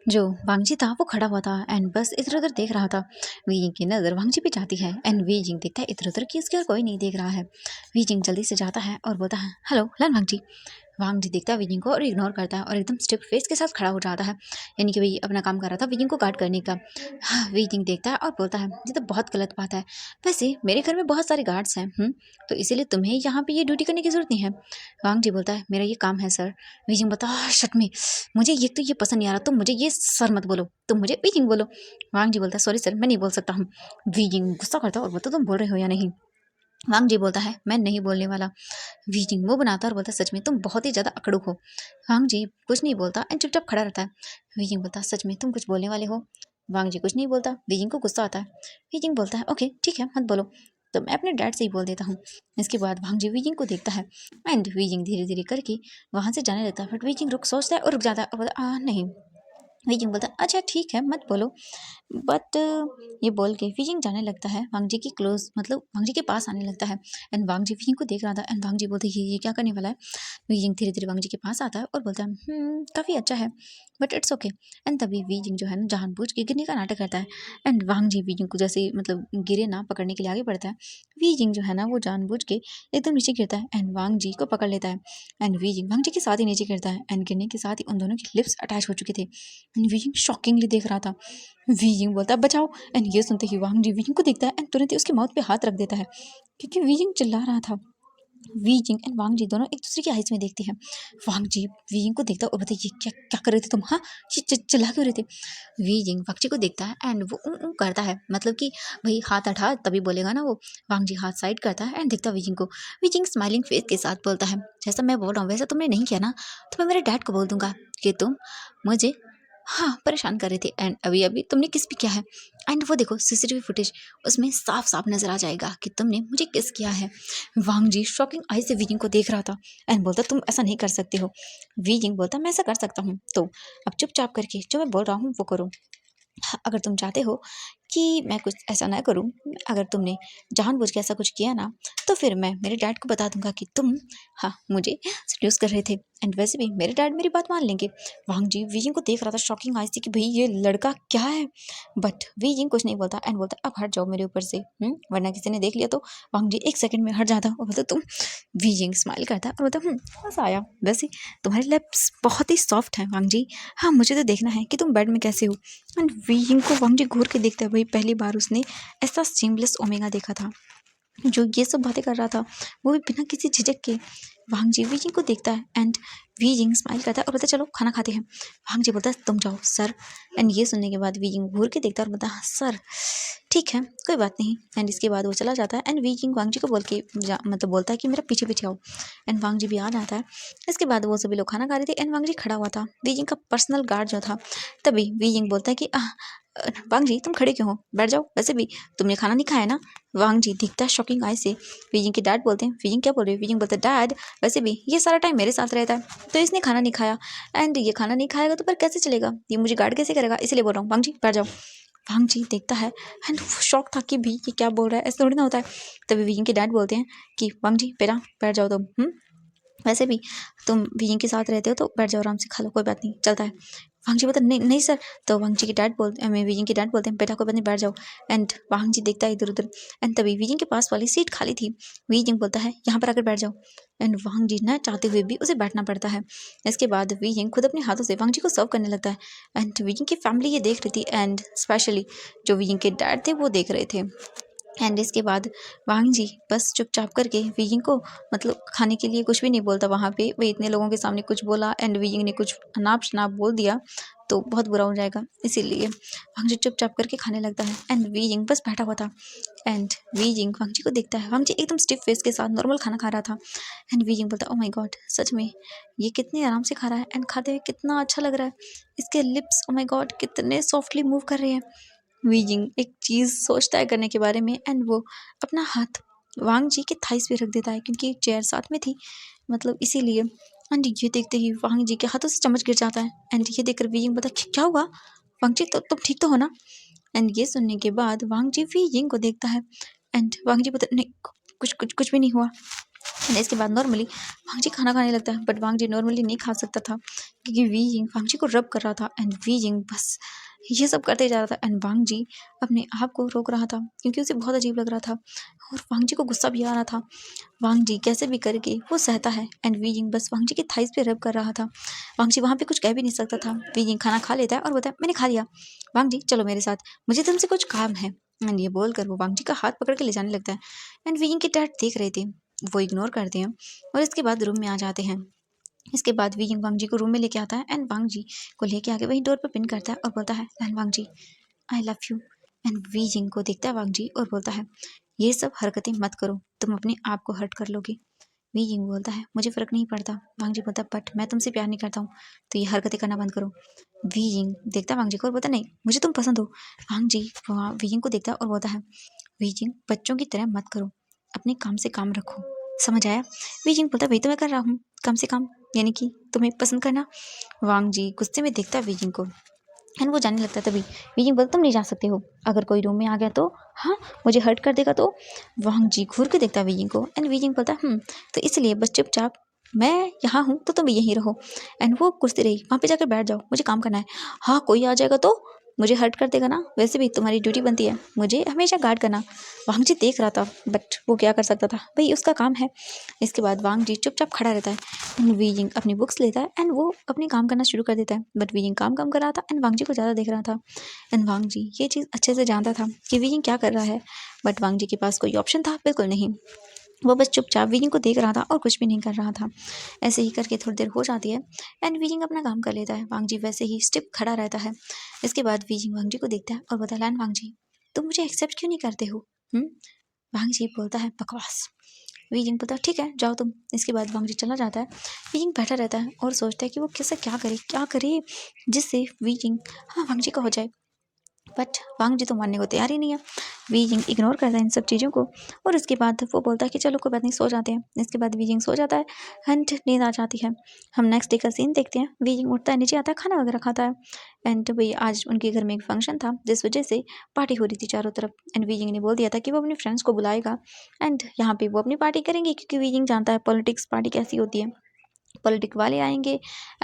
जो वांगजी था वो खड़ा हुआ था एंड बस इधर उधर देख रहा था। वीजिंग की नज़र वांगजी पे जाती है एंड वीजिंग देखता है इधर उधर कि उसकी और कोई नहीं देख रहा है। वीजिंग जल्दी से जाता है और बोलता है, हेलो लन वांगजी। वांगजी देखता है वीजिंग को और इग्नोर करता है और एकदम स्टिफ फेस के साथ खड़ा हो जाता है, यानी कि भाई अपना काम कर रहा था वीजिंग को गार्ड करने का। वीजिंग देखता है और बोलता है, ये तो बहुत गलत बात है, वैसे मेरे घर में बहुत सारे गार्ड्स हैं, तो इसीलिए तुम्हें यहाँ पे ये ड्यूटी करने की जरूरत नहीं है। वांगजी बोलता है, मेरा ये काम है सर। वीजिंग बोलता है, शट में, मुझे ये तो ये पसंद नहीं आ रहा, तुम मुझे ये सर मत बोलो, तुम मुझे वीजिंग बोलो। वांग जी बोलता है, सॉरी सर मैं नहीं बोल सकता हूँ। वीजिंग गुस्सा करता है और बोलता, तुम बोल रहे हो या नहीं। वांग जी बोलता है, मैं नहीं बोलने वाला। वीजिंग मुंह बनाता और बोलता, सच में तुम बहुत ही ज़्यादा अकड़ू हो। वांग जी कुछ नहीं बोलता एंड चुपचाप खड़ा रहता है। वीजिंग बोलता, सच में तुम कुछ बोलने वाले हो। वांग जी कुछ नहीं बोलता। वीजिंग को गुस्सा आता है। वीजिंग बोलता है, ओके ठीक है मत बोलो, तो मैं अपने डैड से ही बोल देता हूँ। इसके बाद वांग जी वीजिंग को देखता है एंड वीजिंग धीरे धीरे करके वहाँ से जाने लगता है, बट वीजिंग रुक सोचता है और रुक जाता है और बोलता, नहीं। वीजिंग बोलता है, अच्छा ठीक है मत बोलो, बट ये बोल के वीजिंग जाने लगता है वांग जी की क्लोज, मतलब वांग जी के पास आने लगता है एंड वांग जी वीजिंग को देख रहा था एंड वांग जी बोलते हैं, ये क्या करने वाला है। वीजिंग धीरे धीरे वांग जी के पास आता है और बोलता है, काफ़ी अच्छा है बट इट्स ओके। एंड तभी वीजिंग जो है ना जानबूझ के गिरने का नाटक करता है एंड वांग जी वीजिंग को जैसे मतलब गिरे ना पकड़ने के लिए आगे बढ़ता है। वीजिंग जो है ना वो जानबूझ के एकदम नीचे गिरता है एंड वांग जी को पकड़ लेता है एंड वीजिंग वांग जी के साथ ही नीचे गिरता है एंड गिरने के साथ ही उन दोनों की लिप्स अटैच हो चुके थे एंड वीजिंग शॉकिंगली देख रहा था। वीजिंग बोलता है, बचाओ। एंड ये सुनते ही वांग जी वीजिंग को देखता है एंड तुरंत ही उसके माउथ पे हाथ रख देता है क्योंकि वीजिंग चिल्ला रहा था। वी जिंग एंड वांग जी दोनों एक दूसरे की आइज में देखते हैं। वांग जी वी जिंग को देखता है और बताइए क्या क्या कर रहे थे तुम, हाँ ये चिल्ला क्यों रहे थे। वी जिंग वांग जी को देखता है एंड वो करता है, मतलब कि भाई हाथ हटा तभी बोलेगा ना वो। वांग जी हाथ साइड करता है एंड देखता है वी जिंग को। वी जिंग स्माइलिंग फेस के साथ बोलता है, जैसा मैं बोल रहा हूँ वैसा तुमने नहीं किया ना, तो मैं मेरे डैड को बोल दूंगा कि तुम मुझे हाँ परेशान कर रहे थे एंड अभी अभी तुमने किस भी किया है। एंड वो देखो सीसीटीवी फुटेज, उसमें साफ साफ नजर आ जाएगा कि तुमने मुझे किस किया है। वांग जी शॉकिंग आई से वीजिंग को देख रहा था एंड बोलता तुम ऐसा नहीं कर सकते हो। वीजिंग बोलता मैं ऐसा कर सकता हूँ, तो अब चुपचाप करके जो मैं बोल रहा हूँ वो करो। हाँ, अगर तुम चाहते हो कि मैं कुछ ऐसा ना करूं, अगर तुमने जानबूझ के ऐसा कुछ किया ना, तो फिर मैं मेरे डैड को बता दूंगा कि तुम हाँ मुझे सेड्यूस कर रहे थे एंड वैसे भी मेरे डैड मेरी बात मान लेंगे। वांग जी वीजिंग को देख रहा था शॉकिंग आई थी कि भाई ये लड़का क्या है, बट वीजिंग कुछ नहीं बोलता एंड बोलता अब हट जाओ मेरे ऊपर से, वरना किसी ने देख लिया तो। वांग जी एक सेकंड में हट जाता और बोलता तुम। वीजिंग स्माइल करता और बोलता मजा आया, वैसे तुम्हारे लिप्स बहुत ही सॉफ्ट हैं वांग जी, हाँ मुझे तो देखना है कि तुम बेड में कैसे हो। एंड वीइंग को वांग जी घूर के देखता है, वही पहली बार उसने ऐसा सीमलेस ओमेगा देखा था जो ये सब बातें कर रहा था, वो भी बिना किसी झिझक के। वांग जी वीजिंग को देखता है एंड वीजिंग स्माइल करता है और बोलता है चलो खाना खाते हैं। वांग जी बोलता है तुम जाओ सर। एंड ये सुनने के बाद वीजिंग घूर के देखता है और बोलता है हाँ, सर ठीक है कोई बात नहीं। एंड इसके बाद वो चला जाता है एंड वीजिंग वांग जी को बोल के मतलब बोलता है कि मेरा पीछे पीछे आओ। एंड वांग जी भी आ जाता है। इसके बाद वो सभी लोग खाना खा रहे थे एंड वांग जी खड़ा हुआ था, वीजिंग का पर्सनल गार्ड जो था। तभी वीजिंग बोलता है कि वांग जी तुम खड़े क्यों हो, बैठ जाओ, वैसे भी तुमने खाना नहीं खाया ना। वांग जी दिखता है शॉकिंग आई से। वीजिंग के डैड बोलते हैं वीजिंग क्या बोल रही है। वीजिंग बोलता है डैड वैसे भी ये सारा टाइम मेरे साथ रहता है तो इसने खाना नहीं खाया, एंड ये खाना नहीं खाएगा तो फिर कैसे चलेगा, ये मुझे गार्ड कैसे करेगा, इसलिए बोल रहा हूँ वांग जी बैठ जाओ। वांग जी देखता है एंड शॉक था कि भी ये क्या बोल रहा है, ऐसा थोड़ी ना होता है। तभी वीजिंग के डैड बोलते हैं कि वांग जी बेटा बैठ जाओ तुम, वैसे भी तुम वीजिंग के साथ रहते हो तो बैठ जाओ आराम से खा लो, कोई बात नहीं चलता है। वांग जी बोलता नहीं नहीं सर। तो वांग जी के डैड बोलते मैं वीजिंग के डैड बोलते हैं बेटा कोई बात नहीं बैठ जाओ। एंड वांग जी देखता है इधर उधर एंड तभी वीजिंग के पास वाली सीट खाली थी। वीजिंग बोलता है यहाँ पर आकर बैठ जाओ एंड वांग जी ना चाहते हुए भी उसे बैठना पड़ता है। इसके बाद वीजिंग खुद अपने हाथों से वांग जी को सर्व करने लगता है एंड वीजिंग की फैमिली ये देख रही थी एंड स्पेशली जो वीजिंग के डैड थे वो देख रहे थे। एंड इसके बाद वांग जी बस चुपचाप करके वीजिंग को मतलब खाने के लिए कुछ भी नहीं बोलता। वहाँ पे वो इतने लोगों के सामने कुछ बोला एंड वीजिंग ने कुछ अनाप शनाप बोल दिया तो बहुत बुरा हो जाएगा, इसीलिए वांग जी चुपचाप करके खाने लगता है एंड वीजिंग बस बैठा हुआ था। एंड वीजिंग वांग जी को देखता है, वांग जी एकदम स्टिफ फेस के साथ नॉर्मल खाना खा रहा था। एंड वीजिंग बोलता है ओ माय गॉड सच में ये कितने आराम से खा रहा है एंड खाते हुए कितना अच्छा लग रहा है, इसके लिप्स ओ माय गॉड कितने सॉफ्टली मूव कर रहे हैं। वीजिंग एक चीज़ सोचता है करने के बारे में एंड वो अपना हाथ वांग जी के थाइस पे रख देता है क्योंकि चेयर साथ में थी, मतलब इसीलिए। एंड ये देखते ही वांग जी के हाथों से चम्मच गिर जाता है एंड ये देखकर वीजिंग बोलता है क्या हुआ वांग जी, तो तुम ठीक तो हो ना। एंड ये सुनने के बाद वांग जी वीजिंग को देखता है एंड वांग जी बोलता नहीं कुछ कुछ कुछ भी नहीं हुआ। एंड इसके बाद नॉर्मली वांग जी खाना खाने लगता है बट वांग जी नॉर्मली नहीं खा सकता था क्योंकि वीजिंग वांग जी को रब कर रहा था एंड वीजिंग बस ये सब करते जा रहा था एंड वांग जी अपने आप को रोक रहा था क्योंकि उसे बहुत अजीब लग रहा था और वांग जी को गुस्सा भी आ रहा था। वांग जी कैसे भी करके वो सहता है एंड वीजिंग बस वांग जी की थाइस पे रब कर रहा था। वांग जी वहाँ पे कुछ कह भी नहीं सकता था। वीजिंग खाना खा लेता है और बोलता है मैंने खा लिया, वांग जी चलो मेरे साथ मुझे तुमसे कुछ काम है। एंड ये बोलकर वो वांग जी का हाथ पकड़ के ले जाने लगता है एंड वीजिंग के डैड देख रहे थे, वो इग्नोर करते हैं और इसके बाद रूम में आ जाते हैं। इसके बाद वीजिंग वांग जी को रूम में लेके आता है एंड वांग जी को लेके आके वही डोर पर पिन करता है और बोलता है and Wangji I love you. And Wei Ying को देखता है वांग जी और बोलता है ये सब हरकतें मत करो, तुम अपने आप को हर्ट कर लोगे। वीजिंग बोलता है मुझे फर्क नहीं पड़ता। वांग जी बोलता है बट मैं तुमसे प्यार नहीं करता हूँ तो ये हरकतें करना बंद करो। वीजिंग देखता है वांग जी को और बोलता नहीं मुझे तुम पसंद हो। वांग जी वीजिंग को देखता है और बोलता है वीजिंग बच्चों की तरह मत करो, अपने काम से काम रखो, समझ आया। वीजिंग बोलता है वही तो मैं कर रहा हूँ काम से काम, यानी कि तुम्हें पसंद करना। वांग जी गुस्से में देखता है वीजिंग को एंड वो जाने लगता है। तभी वीजिंग बोलता तुम नहीं जा सकते हो, अगर कोई रूम में आ गया तो हाँ मुझे हर्ट कर देगा तो। वांग जी घूर के देखता है वीजिंग को एंड वीजिंग बोलता है तो इसलिए बस चुपचाप मैं यहाँ हूँ तो तुम यहीं रहो। एंड वो कुर्सी रही वहाँ पे जाकर बैठ जाओ, मुझे काम करना है। हाँ कोई आ जाएगा तो मुझे हर्ट कर देगा ना, वैसे भी तुम्हारी ड्यूटी बनती है मुझे हमेशा गार्ड करना। वांग जी देख रहा था बट वो क्या कर सकता था, भाई उसका काम है। इसके बाद वांग जी चुपचाप खड़ा रहता है। वीजिंग अपनी बुक्स लेता है एंड वो अपनी काम करना शुरू कर देता है बट वीजिंग काम कर रहा था एंड वांग जी को ज़्यादा देख रहा था। एंड वांग जी ये चीज़ अच्छे से जानता था कि वीजिंग क्या कर रहा है बट वांग जी के पास कोई ऑप्शन था बिल्कुल नहीं। वो बस चुपचाप वीजिंग को देख रहा था और कुछ भी नहीं कर रहा था। ऐसे ही करके थोड़ी देर हो जाती है एंड वीजिंग अपना काम कर लेता है। वांग जी वैसे ही स्टिप खड़ा रहता है। इसके बाद वीजिंग वांग जी को देखता है और बोलता है, लैन वांग जी, तुम मुझे एक्सेप्ट क्यों नहीं करते हो? वांग जी बोलता है, बकवास। वीजिंग बोलता है, ठीक है जाओ तुम। इसके बाद वांग जी चला जाता है। वीजिंग बैठा रहता है और सोचता है कि वो कैसे क्या करे जिससे वीजिंग वांग जी का हो जाए। बट वांग जी तो मानने को तैयार ही नहीं है। वीजिंग इग्नोर करता है इन सब चीज़ों को और उसके बाद वो बोलता है कि चलो कोई बात नहीं, सो जाते हैं। इसके बाद वीजिंग सो जाता है एंड नींद आ जाती है। हम नेक्स्ट डे का सीन देखते हैं। वीजिंग उठता है, नीचे आता है, खाना वगैरह खाता है एंड भाई आज उनके घर में एक फंक्शन था जिस वजह से पार्टी हो रही थी चारों तरफ। एंड वीजिंग ने बोल दिया था कि वो अपने फ्रेंड्स को बुलाएगा एंड यहाँ पे वो अपनी पार्टी करेंगे क्योंकि वीजिंग जानता है पॉलिटिक्स पार्टी कैसी होती है। पॉलिटिक वाले आएंगे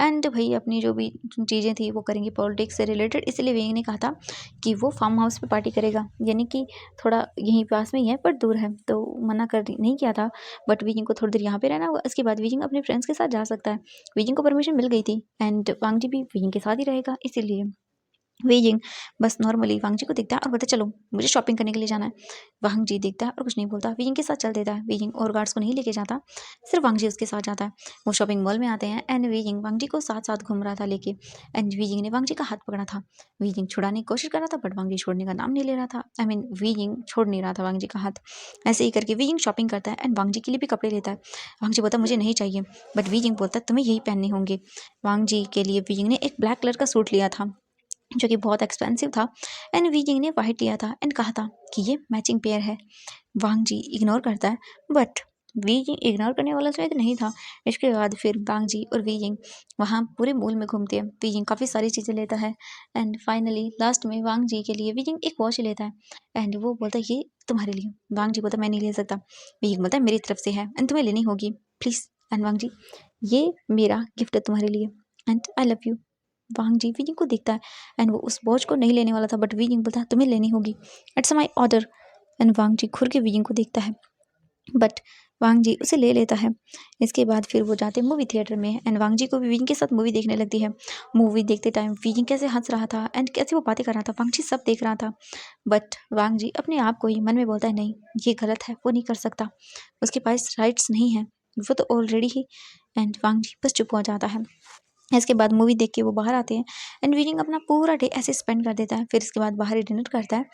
एंड भाई अपनी जो भी चीज़ें थी वो करेंगे पॉलिटिक्स से रिलेटेड। इसलिए विंग ने कहा था कि वो फार्म हाउस पे पार्टी करेगा, यानी कि थोड़ा यहीं पास में ही है पर दूर है, तो मना कर नहीं किया था। बट विजिंग को थोड़ी देर यहाँ पे रहना होगा। इसके बाद विजिंग अपने फ्रेंड्स के साथ जा सकता है। विजिंग को परमिशन मिल गई थी एंड वांग जी भी विजिंग के साथ ही रहेगा। इसीलिए वेजिंग बस नॉर्मली वांग जी को देखता है और बोलता है, चलो मुझे शॉपिंग करने के लिए जाना है। वांग जी देखता है और कुछ नहीं बोलता, वेजिंग के साथ चल देता है। वेजिंग और गार्ड्स को नहीं लेके जाता, सिर्फ वांग जी उसके साथ जाता है। वो शॉपिंग मॉल में आते हैं एंड वेजिंग वांग जी को साथ साथ घूम रहा था लेके एंड वेजिंग ने वांग जी का हाथ पकड़ा था। वेजिंग छुड़ाने की कोशिश कर रहा था बट वांग जी छोड़ने का नाम नहीं ले रहा था। आई मीन वेजिंग छोड़ नहीं रहा था वांग जी का हाथ। ऐसे ही करके वेजिंग शॉपिंग करता है एंड वांग जी के लिए भी कपड़े लेता है। वांग जी बोलता है, मुझे नहीं चाहिए, बट वेजिंग बोलता है, तुम्हें यही पहनने होंगे। वांग जी के लिए वेजिंग ने एक ब्लैक कलर का सूट लिया था जो कि बहुत एक्सपेंसिव था एंड वीजिंग ने वाइट लिया था एंड कहा था कि ये मैचिंग पेयर है। वांग जी इग्नोर करता है बट वीजिंग इग्नोर करने वाला शायद नहीं था। इसके बाद फिर वांग जी और वीजिंग वहाँ पूरे मॉल में घूमते हैं। वीजिंग काफ़ी सारी चीज़ें लेता है एंड फाइनली लास्ट में वांग जी के लिए वीजिंग एक वॉच लेता है एंड वो बोलता है ये तुम्हारे लिए। वांग जी बोलता है मैं नहीं ले सकता। वीजिंग बोलता है मेरी तरफ से है एंड तुम्हें लेनी होगी प्लीज़। एंड वांग जी, ये मेरा गिफ्ट है तुम्हारे लिए and I love you. Wangji Wei Ying को देखता है एंड वो उस वॉच को नहीं लेने वाला था बट वीजिंग बोलता है तुम्हें लेनी होगी, इट्स माई ऑर्डर। एंड वांग जी घूर के वीजिंग को देखता है बट वांग जी उसे ले लेता है। इसके बाद फिर वो जाते हैं मूवी थिएटर में एंड वांग जी को भी वीजिंग के साथ मूवी देखने लगती है। मूवी देखते टाइम वीजिंग कैसे हंस रहा था एंड कैसे वो बातें कर रहा था, वांग जी सब देख रहा था। बट वांग जी अपने आप को ही मन में बोलता है, नहीं ये गलत है, वो नहीं कर सकता, उसके पास राइट्स नहीं है, वो तो ऑलरेडी ही। एंड वांग जी बस चुप हो जाता है। इसके बाद मूवी देख के वो बाहर आते हैं एंड वीजिंग अपना पूरा डे ऐसे स्पेंड कर देता है। फिर इसके बाद बाहर ही डिनर करता है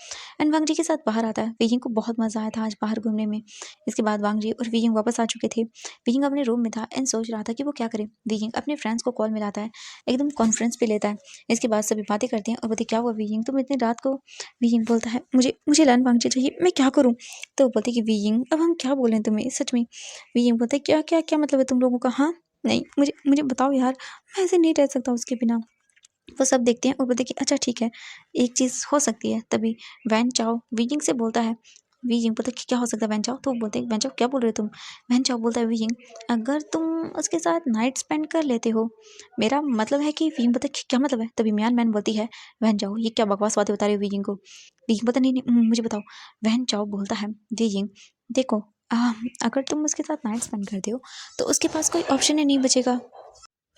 एंड वांग जी के साथ बाहर आता है। वीजिंग को बहुत मज़ा आया था आज बाहर घूमने में। इसके बाद वांग जी और वीजिंग वापस आ चुके थे। वीजिंग अपने रूम में था एंड सोच रहा था कि वो क्या करे। वीजिंग अपने फ्रेंड्स को कॉल मिलाता है, एकदम कॉन्फ्रेंस पे लेता है। इसके बाद सभी बातें करते हैं और बोलते क्या हुआ वीजिंग तुम इतनी रात को। वीजिंग बोलता है, मुझे मुझे लैंड वांग जी चाहिए, मैं क्या करूँ। तो वो बोलते कि वीजिंग अब हम क्या बोलें तुम्हें सच में। वीजिंग बोलते क्या क्या क्या मतलब है तुम लोगों का, हाँ नहीं मुझे मुझे बताओ यार, मैं ऐसे नहीं रह सकता उसके बिना। वो सब देखते हैं और बोलते हैं कि अच्छा ठीक है, एक चीज़ हो सकती है। तभी वैन चाओ वीजिंग से बोलता है। वीजिंग बोलता है कि क्या हो सकता है वैन चाओ, तो वो बोलते हैं वैन चाओ क्या बोल रहे हो तुम। वैन चाओ बोलता है, वीजिंग अगर तुम उसके साथ नाइट स्पेंड कर लेते हो, मेरा मतलब है कि वीजिंग बोलता है कि क्या मतलब है। तभी म्यान मैन बोलती है, वैन चाओ ये क्या बकवास बातें बता रही हो वीजिंग को। वीजिंग बोलता नहीं नहीं मुझे बताओ। वैन चाओ बोलता है, वीजिंग देखो अगर तुम उसके साथ नाइट स्पेंड करते हो तो उसके पास कोई ऑप्शन ही नहीं बचेगा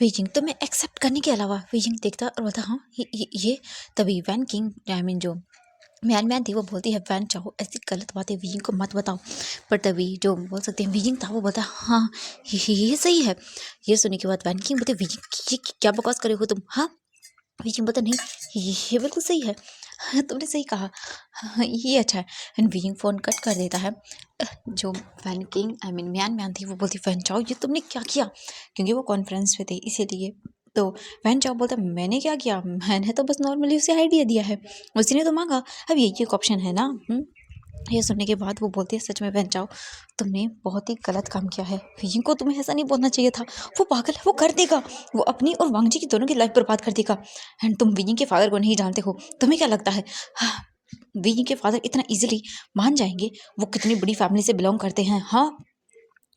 वीजिंग तो मैं एक्सेप्ट करने के अलावा। वीजिंग देखता और बोलता हाँ ये। तभी वैन किंग आई मीन जो मैन मैन थी वो बोलती है, वैन चाहो ऐसी गलत बातें वीजिंग को मत बताओ। पर तभी जो बोल सकते हैं वीजिंग था वो बोलता हाँ ये सही है। ये सुनने के बाद वैन किंग बोलते वीजिंग ये क्या बकवास करे हो तुम। हाँ वीजिंग बोलता नहीं ये बिल्कुल सही है, हाँ, तुमने सही कहा, हाँ ये अच्छा है। एंड वीजिंग फ़ोन कट कर देता है। जो वैन किंग आई मीन म्यान म्यान थी वो बोलती वैन चाओ ये तुमने क्या किया, क्योंकि वो कॉन्फ्रेंस पे थे इसीलिए। तो वैन चाओ बोलता मैंने क्या किया, मैंने तो बस नॉर्मली उसे आइडिया दिया है, उसी ने तो मांगा, अब यही एक ऑप्शन है ना। ये सुनने के बाद वो बोलती है सच में वैन चाओ तुमने बहुत ही गलत काम किया है, वीजिंग को तुम्हें ऐसा नहीं बोलना चाहिए था, वो पागल है, वो कर देगा, वो अपनी और वांग जी की दोनों की लाइफ बर्बाद कर देगा। एंड तुम वीजिंग के फादर को नहीं जानते हो, तुम्हें क्या लगता है वीजिंग के फादर इतना इजीली मान जाएंगे, वो कितनी बड़ी फैमिली से बिलोंग करते हैं। हाँ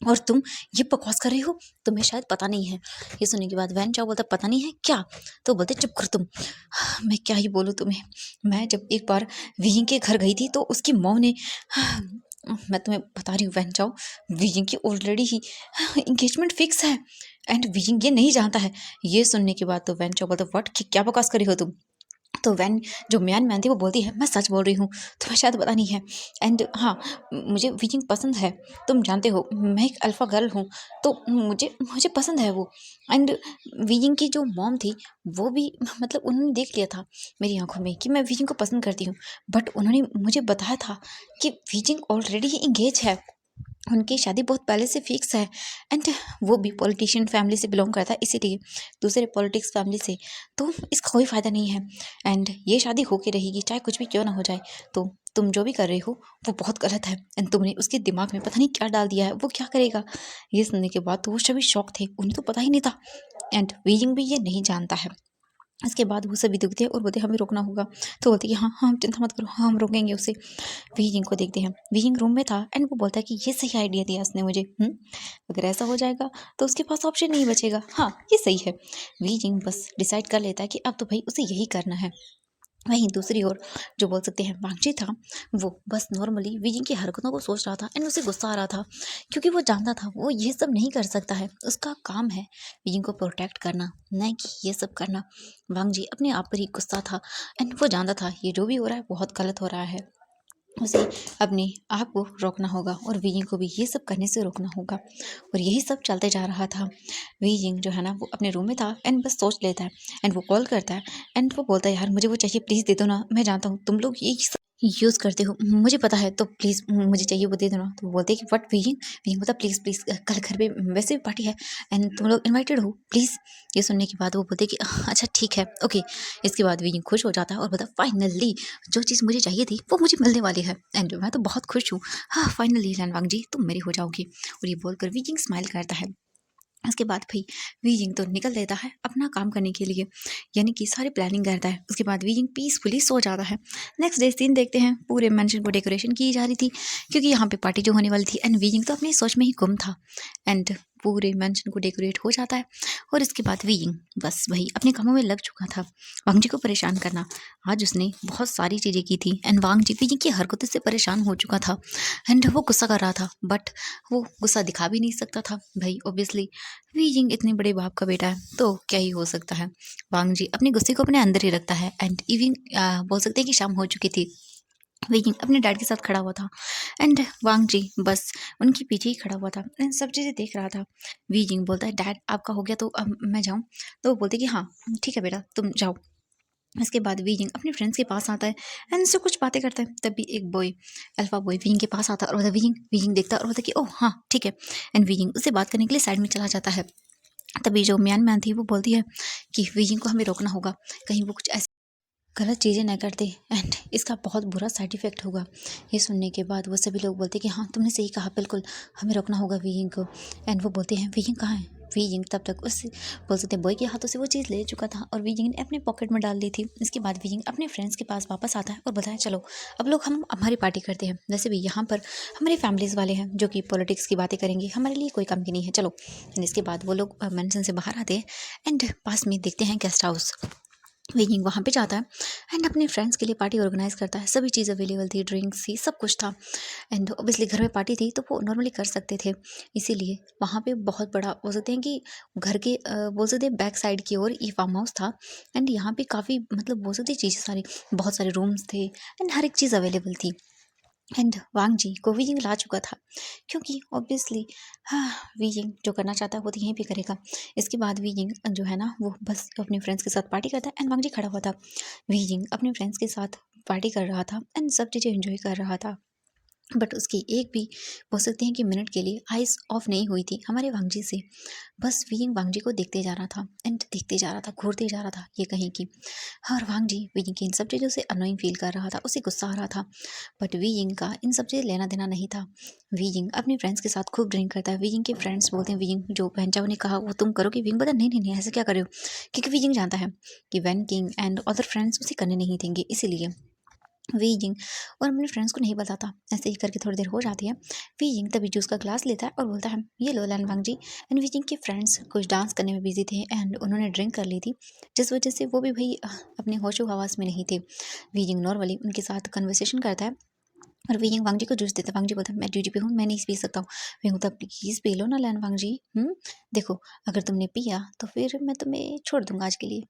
और तुम ये बकवास कर रही हो, तुम्हें शायद पता नहीं है। ये सुनने के बाद वैन चाओ बोलता पता नहीं है क्या, तो बोलते चुप कर तुम, मैं क्या ही बोलूँ तुम्हें। मैं जब एक बार वीजिंग के घर गई थी तो उसकी मॉम ने मैं तुम्हें बता रही हूँ वैन चाओ, वीजिंग की ऑलरेडी ही इंगेजमेंट फिक्स है एंड वीजिंग ये नहीं जानता है। ये सुनने के बाद तो वैन चाओ बोलता व्हाट क्या बकवास कर रही हो तुम। तो वैन जो म्यान मैन थी वो बोलती है मैं सच बोल रही हूँ, तुम्हें शायद पता नहीं है। एंड हाँ, मुझे वीजिंग पसंद है, तुम जानते हो मैं एक अल्फ़ा गर्ल हूँ, तो मुझे मुझे पसंद है वो। एंड वीजिंग की जो मॉम थी वो भी मतलब उन्होंने देख लिया था मेरी आँखों में कि मैं वीजिंग को पसंद करती हूँ, बट उन्होंने मुझे बताया था कि वीजिंग ऑलरेडी एंगेज है, उनकी शादी बहुत पहले से फिक्स है। एंड वो भी पॉलिटिशियन फैमिली से बिलोंग करता है, इसीलिए दूसरे पॉलिटिक्स फैमिली से, तो इसका कोई फ़ायदा नहीं है। एंड ये शादी होके रहेगी चाहे कुछ भी क्यों ना हो जाए, तो तुम जो भी कर रही हो वो बहुत गलत है। एंड तुमने उसके दिमाग में पता नहीं क्या डाल दिया है, वो क्या करेगा। ये सुनने के बाद तो वो सभी शौक थे, उन्हें तो पता ही नहीं था। एंड वीजिंग भी ये नहीं जानता है। इसके बाद वो सभी दुखते हैं और बोलते हमें रोकना होगा। तो बोलते कि हाँ हाँ चिंता मत करो, हाँ हम रोकेंगे उसे। वीजिंग को देखते हैं, वीजिंग रूम में था एंड वो बोलता है कि ये सही आइडिया दिया उसने मुझे। अगर ऐसा हो जाएगा तो उसके पास ऑप्शन नहीं बचेगा। हाँ ये सही है। वीजिंग बस डिसाइड कर लेता है कि अब तो भाई उसे यही करना है। वहीं दूसरी ओर जो बोल सकते हैं वांगची था, वो बस नॉर्मली वीजिंग की हरकतों को सोच रहा था एंड उसे गुस्सा आ रहा था, क्योंकि वो जानता था वो ये सब नहीं कर सकता है। उसका काम है वीजिंग को प्रोटेक्ट करना, नहीं कि ये सब करना। वांगजी अपने आप पर ही गुस्सा था एंड वो जानता था ये जो भी हो रहा है बहुत गलत हो रहा है। उसे अपने आप को रोकना होगा और वीजिंग को भी ये सब करने से रोकना होगा। और यही सब चलते जा रहा था। वीजिंग जो है ना वो अपने रूम में था एंड बस सोच लेता है एंड वो कॉल करता है एंड वो बोलता है यार मुझे वो चाहिए, प्लीज़ दे दो ना, मैं जानता हूँ तुम लोग ये सब यूज़ करते हो, मुझे पता है, तो प्लीज़ मुझे चाहिए वो दे दो ना। तो वो बोलते हैं कि व्हाट वीजिंग। वीजिंग बोलता प्लीज़ प्लीज़, कल घर पे वैसे भी पार्टी है एंड तुम लोग इनवाइटेड हो प्लीज़। ये सुनने के बाद वो बोलते हैं कि अच्छा ठीक है ओके। इसके बाद वीजिंग खुश हो जाता है और बोलता फाइनली जो चीज़ मुझे चाहिए थी वो मुझे मिलने वाली है एंड मैं तो बहुत खुश हूँ। हाँ फाइनली लैनवांग जी तुम मेरी हो जाओगी। और ये बोलकर वीजिंग स्माइल करता है। उसके बाद भाई वीजिंग तो निकल देता है अपना काम करने के लिए, यानी कि सारी प्लानिंग करता है। उसके बाद वीजिंग पीसफुली सो जाता है। नेक्स्ट डे सीन देखते हैं, पूरे मेंशन को डेकोरेशन की जा रही थी क्योंकि यहाँ पे पार्टी जो होने वाली थी एंड वीजिंग तो अपनी सोच में ही गुम था। एंड पूरे मेंशन को डेकोरेट हो जाता है और इसके बाद वीजिंग बस वही अपने कामों में लग चुका था, वांगजी को परेशान करना। आज उसने बहुत सारी चीज़ें की थी एंड वांगजी वीजिंग की हरकतों से परेशान हो चुका था एंड वो गुस्सा कर रहा था, बट वो गुस्सा दिखा भी नहीं सकता था भाई ऑब्वियसली वीजिंग इतने बड़े बाप का बेटा है तो क्या ही हो सकता है। वांगजी अपने गुस्से को अपने अंदर ही रखता है एंड इवनिंग बोल सकते हैं कि शाम हो चुकी थी। वीजिंग अपने डैड के साथ खड़ा हुआ था एंड वांगजी बस उनके पीछे ही खड़ा हुआ था एंड सब चीज़ें देख रहा था। वीजिंग बोलता है डैड आपका हो गया तो अब मैं जाऊँ। तो वो बोलते कि हाँ ठीक है बेटा तुम जाओ। इसके बाद वीजिंग अपने फ्रेंड्स के पास आता है एंड उससे कुछ बातें करता है। तभी एक बॉय अल्फा बॉय वीजिंग के पास आता है और बोलता है वीजिंग। वीजिंग देखता है और बोलता है कि ओह हाँ ठीक है। एंड वीजिंग उससे बात करने के लिए साइड में चला जाता है। तभी जो म्यान मैन थी वो बोलती है कि वीजिंग को हमें रोकना होगा, कहीं वो कुछ ऐसी गलत चीज़ें ना कर दे एंड इसका बहुत बुरा साइड इफेक्ट होगा। ये सुनने के बाद वो सभी लोग बोलते हैं कि हाँ तुमने सही कहा, बिल्कुल हमें रोकना होगा वीजिंग को। एंड वो बोलते हैं वीजिंग कहाँ है। वीजिंग तब तक उस बोल सकते हैं बॉय के हाथों से वो चीज़ ले चुका था और वीजिंग ने अपने पॉकेट में डाल ली थी। इसके बाद वीजिंग अपने फ्रेंड्स के पास वापस आता है और बताया चलो अब लोग हम हमारी पार्टी करते हैं, वैसे भी यहाँ पर हमारी फैमिलीज़ वाले हैं जो कि पॉलिटिक्स की बातें करेंगे, हमारे लिए कोई कम की नहीं है चलो। एंड इसके बाद वो लोग मेंशन से बाहर आते हैं एंड पास में देखते हैं गेस्ट हाउस। वीजिंग वहाँ पे जाता है एंड अपने फ्रेंड्स के लिए पार्टी ऑर्गेनाइज करता है। सभी चीज़ अवेलेबल थी, ड्रिंक्स थी, सब कुछ था एंड ऑब्वियसली घर में पार्टी थी तो वो नॉर्मली कर सकते थे। इसीलिए वहाँ पे बहुत बड़ा बोल सकते हैं कि घर के बोल सकते हैं बैक साइड की ओर ये फार्म हाउस था एंड यहाँ पे काफ़ी मतलब बोल सकते हैं चीज़ें सारी, बहुत सारे रूम्स थे एंड हर एक चीज़ अवेलेबल थी। एंड वांगजी को वीजिंग ला चुका था क्योंकि ऑब्वियसली हाँ वीजिंग जो करना चाहता है वो तो यहीं पे करेगा। इसके बाद वीजिंग जो है ना वो बस अपने फ्रेंड्स के साथ पार्टी करता है एंड वांगजी खड़ा हुआ था। वीजिंग अपने फ्रेंड्स के साथ पार्टी कर रहा था एंड सब चीज़ें एंजॉय कर रहा था, बट उसकी एक भी बोल सकते हैं कि मिनट के लिए आइज़ ऑफ नहीं हुई थी हमारे वांगजी से। बस वीइंग वांगजी को देखते जा रहा था एंड देखते जा रहा था, घूरते जा रहा था ये कहीं की। और वांगजी वीइंग की इन सब चीज़ों से अनोइंग फील कर रहा था, उसे गुस्सा आ रहा था, बट वीइंग का इन सब चीज़ लेना देना नहीं था। वीइंग अपने फ्रेंड्स के साथ खूब ड्रिंक करता है। वीइंग के फ्रेंड्स बोलते हैं वीइंग जो पहनचाओ ने कहा वो तुम करोगे। वीइंग बोलता नहीं नहीं नहीं ऐसे क्या कर रहे हो, क्योंकि वीइंग जानता है कि Wen Qing and other friends उसे करने नहीं देंगे, इसीलिए वीइंग और अपने फ्रेंड्स को नहीं बताता। ऐसे ही करके थोड़ी देर हो जाती है। वीइंग तभी जूस का ग्लास लेता है और बोलता है ये लो लैनवांग जी। एंड वीइंग के फ्रेंड्स कुछ डांस करने में बिजी थे एंड उन्होंने ड्रिंक कर ली थी, जिस वजह से वो भी भाई अपने होशो हवास में नहीं थे। वीइंग नॉर्मली उनके साथ कन्वर्सेशन करता है और वीइंग वांग जी को जूस देता है। वांग जी बोलता है मैं ड्यूटी पे हूँ, मैं नहीं पी सकता हूँ। वीइंग बोलता प्लीज़ पी लो ना लैनवांग जी। देखो अगर तुमने पिया तो फिर मैं तुम्हें छोड़ दूंगा आज के लिए।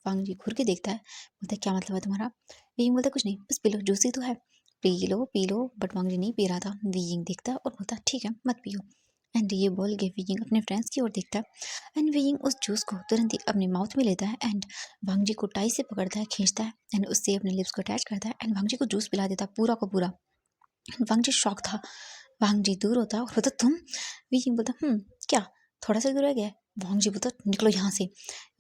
वांग जी घूर के देखता है, बोलता है क्या मतलब है तुम्हारा? वीइंग बोलता है कुछ नहीं, बस पी लो, जूस ही तो है, पी लो। बट वांग जी नहीं पी रहा था। वीइंग देखता है और बोलता है ठीक है मत पियो। एंड ये बोल के वीइंग अपने फ्रेंड्स की ओर देखता है एंड वीइंग उस जूस को तुरंत ही अपने माउथ में लेता है एंड वांग जी को टाई से पकड़ता है, खींचता है एंड उससे अपने लिप्स को अटैच करता है एंड वांग जी को जूस पिला देता है पूरा का पूरा। वांग जी शॉक था। वांग जी दूर होता है और बोलता तुम? वीइंग बोलता क्या थोड़ा सा दूर रह गया है? वांग जी बोलता निकलो यहाँ से।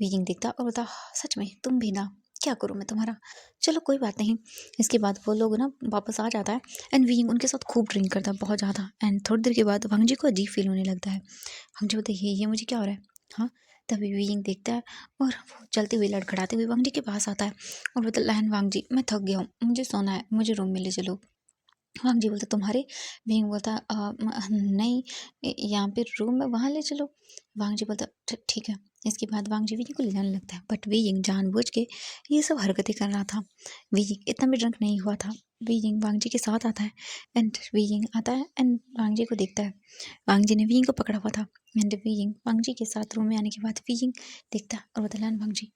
वीइंग देखता और बोलता सच में तुम भी ना, क्या करूँ मैं तुम्हारा, चलो कोई बात नहीं। इसके बाद वो लोग ना वापस आ जाता है एंड वीइंग उनके साथ खूब ड्रिंक करता है बहुत ज़्यादा एंड थोड़ी देर के बाद वांग जी को अजीब फील होने लगता है। वांग जी बोलते ये मुझे क्या हो रहा है? हाँ, तभी वीइंग देखता है और वो चलते हुए लड़खड़ाते हुए वांग जी के पास आता है और बोलता लहन वांग जी मैं थक गया हूँ, मुझे सोना है, मुझे रूम में ले चलो। वांग जी बोलता तुम्हारे? वीइंग बोलता नहीं, यहाँ पे रूम है वहाँ ले चलो। वांग जी बोलता ठीक है। इसके बाद वांग जी वीइंग को ले जाने लगता है बट वीइंग जानबूझ के ये सब हरकतें कर रहा था। वीइंग इतना भी ड्रंक नहीं हुआ था। वीइंग वांग जी के साथ आता है एंड वीइंग आता है एंड वांग जी को देखता है। वांग जी ने वीइंग को पकड़ा हुआ था एंड वीइंग वांग जी के साथ रूम में आने के बाद वीइंग देखता है और बोलता है वांग जी।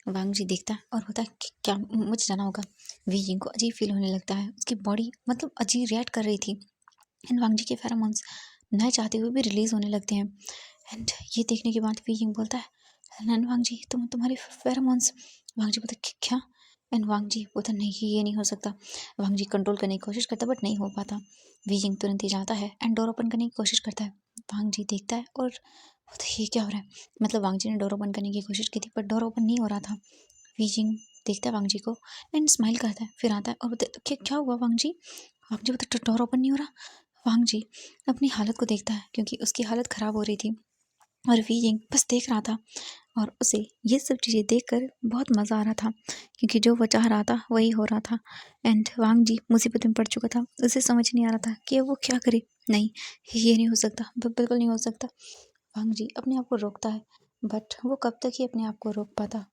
वांग जी देखता है और बोलता है कि क्या मुझे जाना होगा? वीइंग को अजीब फील होने लगता है, उसकी बॉडी मतलब अजीब रिएक्ट कर रही थी एंड वांग जी के फेरोमोन्स न चाहते हुए भी रिलीज होने लगते हैं एंड ये देखने के बाद वीइंग बोलता है नन वांग जी तुम्हारे फेरोमोन्स। वांग जी बोलता है क्या? एंड वांग जी बोलता नहीं ये नहीं हो सकता। वांग जी कंट्रोल करने की कोशिश करता बट नहीं हो पाता। वीइंग तुरंत ही जाता है एंड डोर ओपन करने की कोशिश करता है। वांग जी देखता है और बोलता है ये क्या हो रहा है? मतलब वांग जी ने डोर ओपन करने की कोशिश की थी बट डोर ओपन नहीं हो रहा था। वीजिंग देखता है वांग जी को एंड स्माइल करता है, फिर आता है और बोलता है क्या हुआ वांग जी? वांग जी बोलता डोर ओपन नहीं हो रहा। वांग जी अपनी हालत को देखता है क्योंकि उसकी हालत खराब हो रही थी और वीइंग बस देख रहा था और उसे ये सब चीज़ें देखकर बहुत मज़ा आ रहा था क्योंकि जो वो चाह रहा था वही हो रहा था एंड वांग जी मुसीबत में पड़ चुका था। उसे समझ नहीं आ रहा था कि अब वो क्या करे। नहीं, ये नहीं हो सकता, बिल्कुल नहीं हो सकता। वांग जी अपने आप को रोकता है बट वो कब तक ही अपने आप को रोक पाता।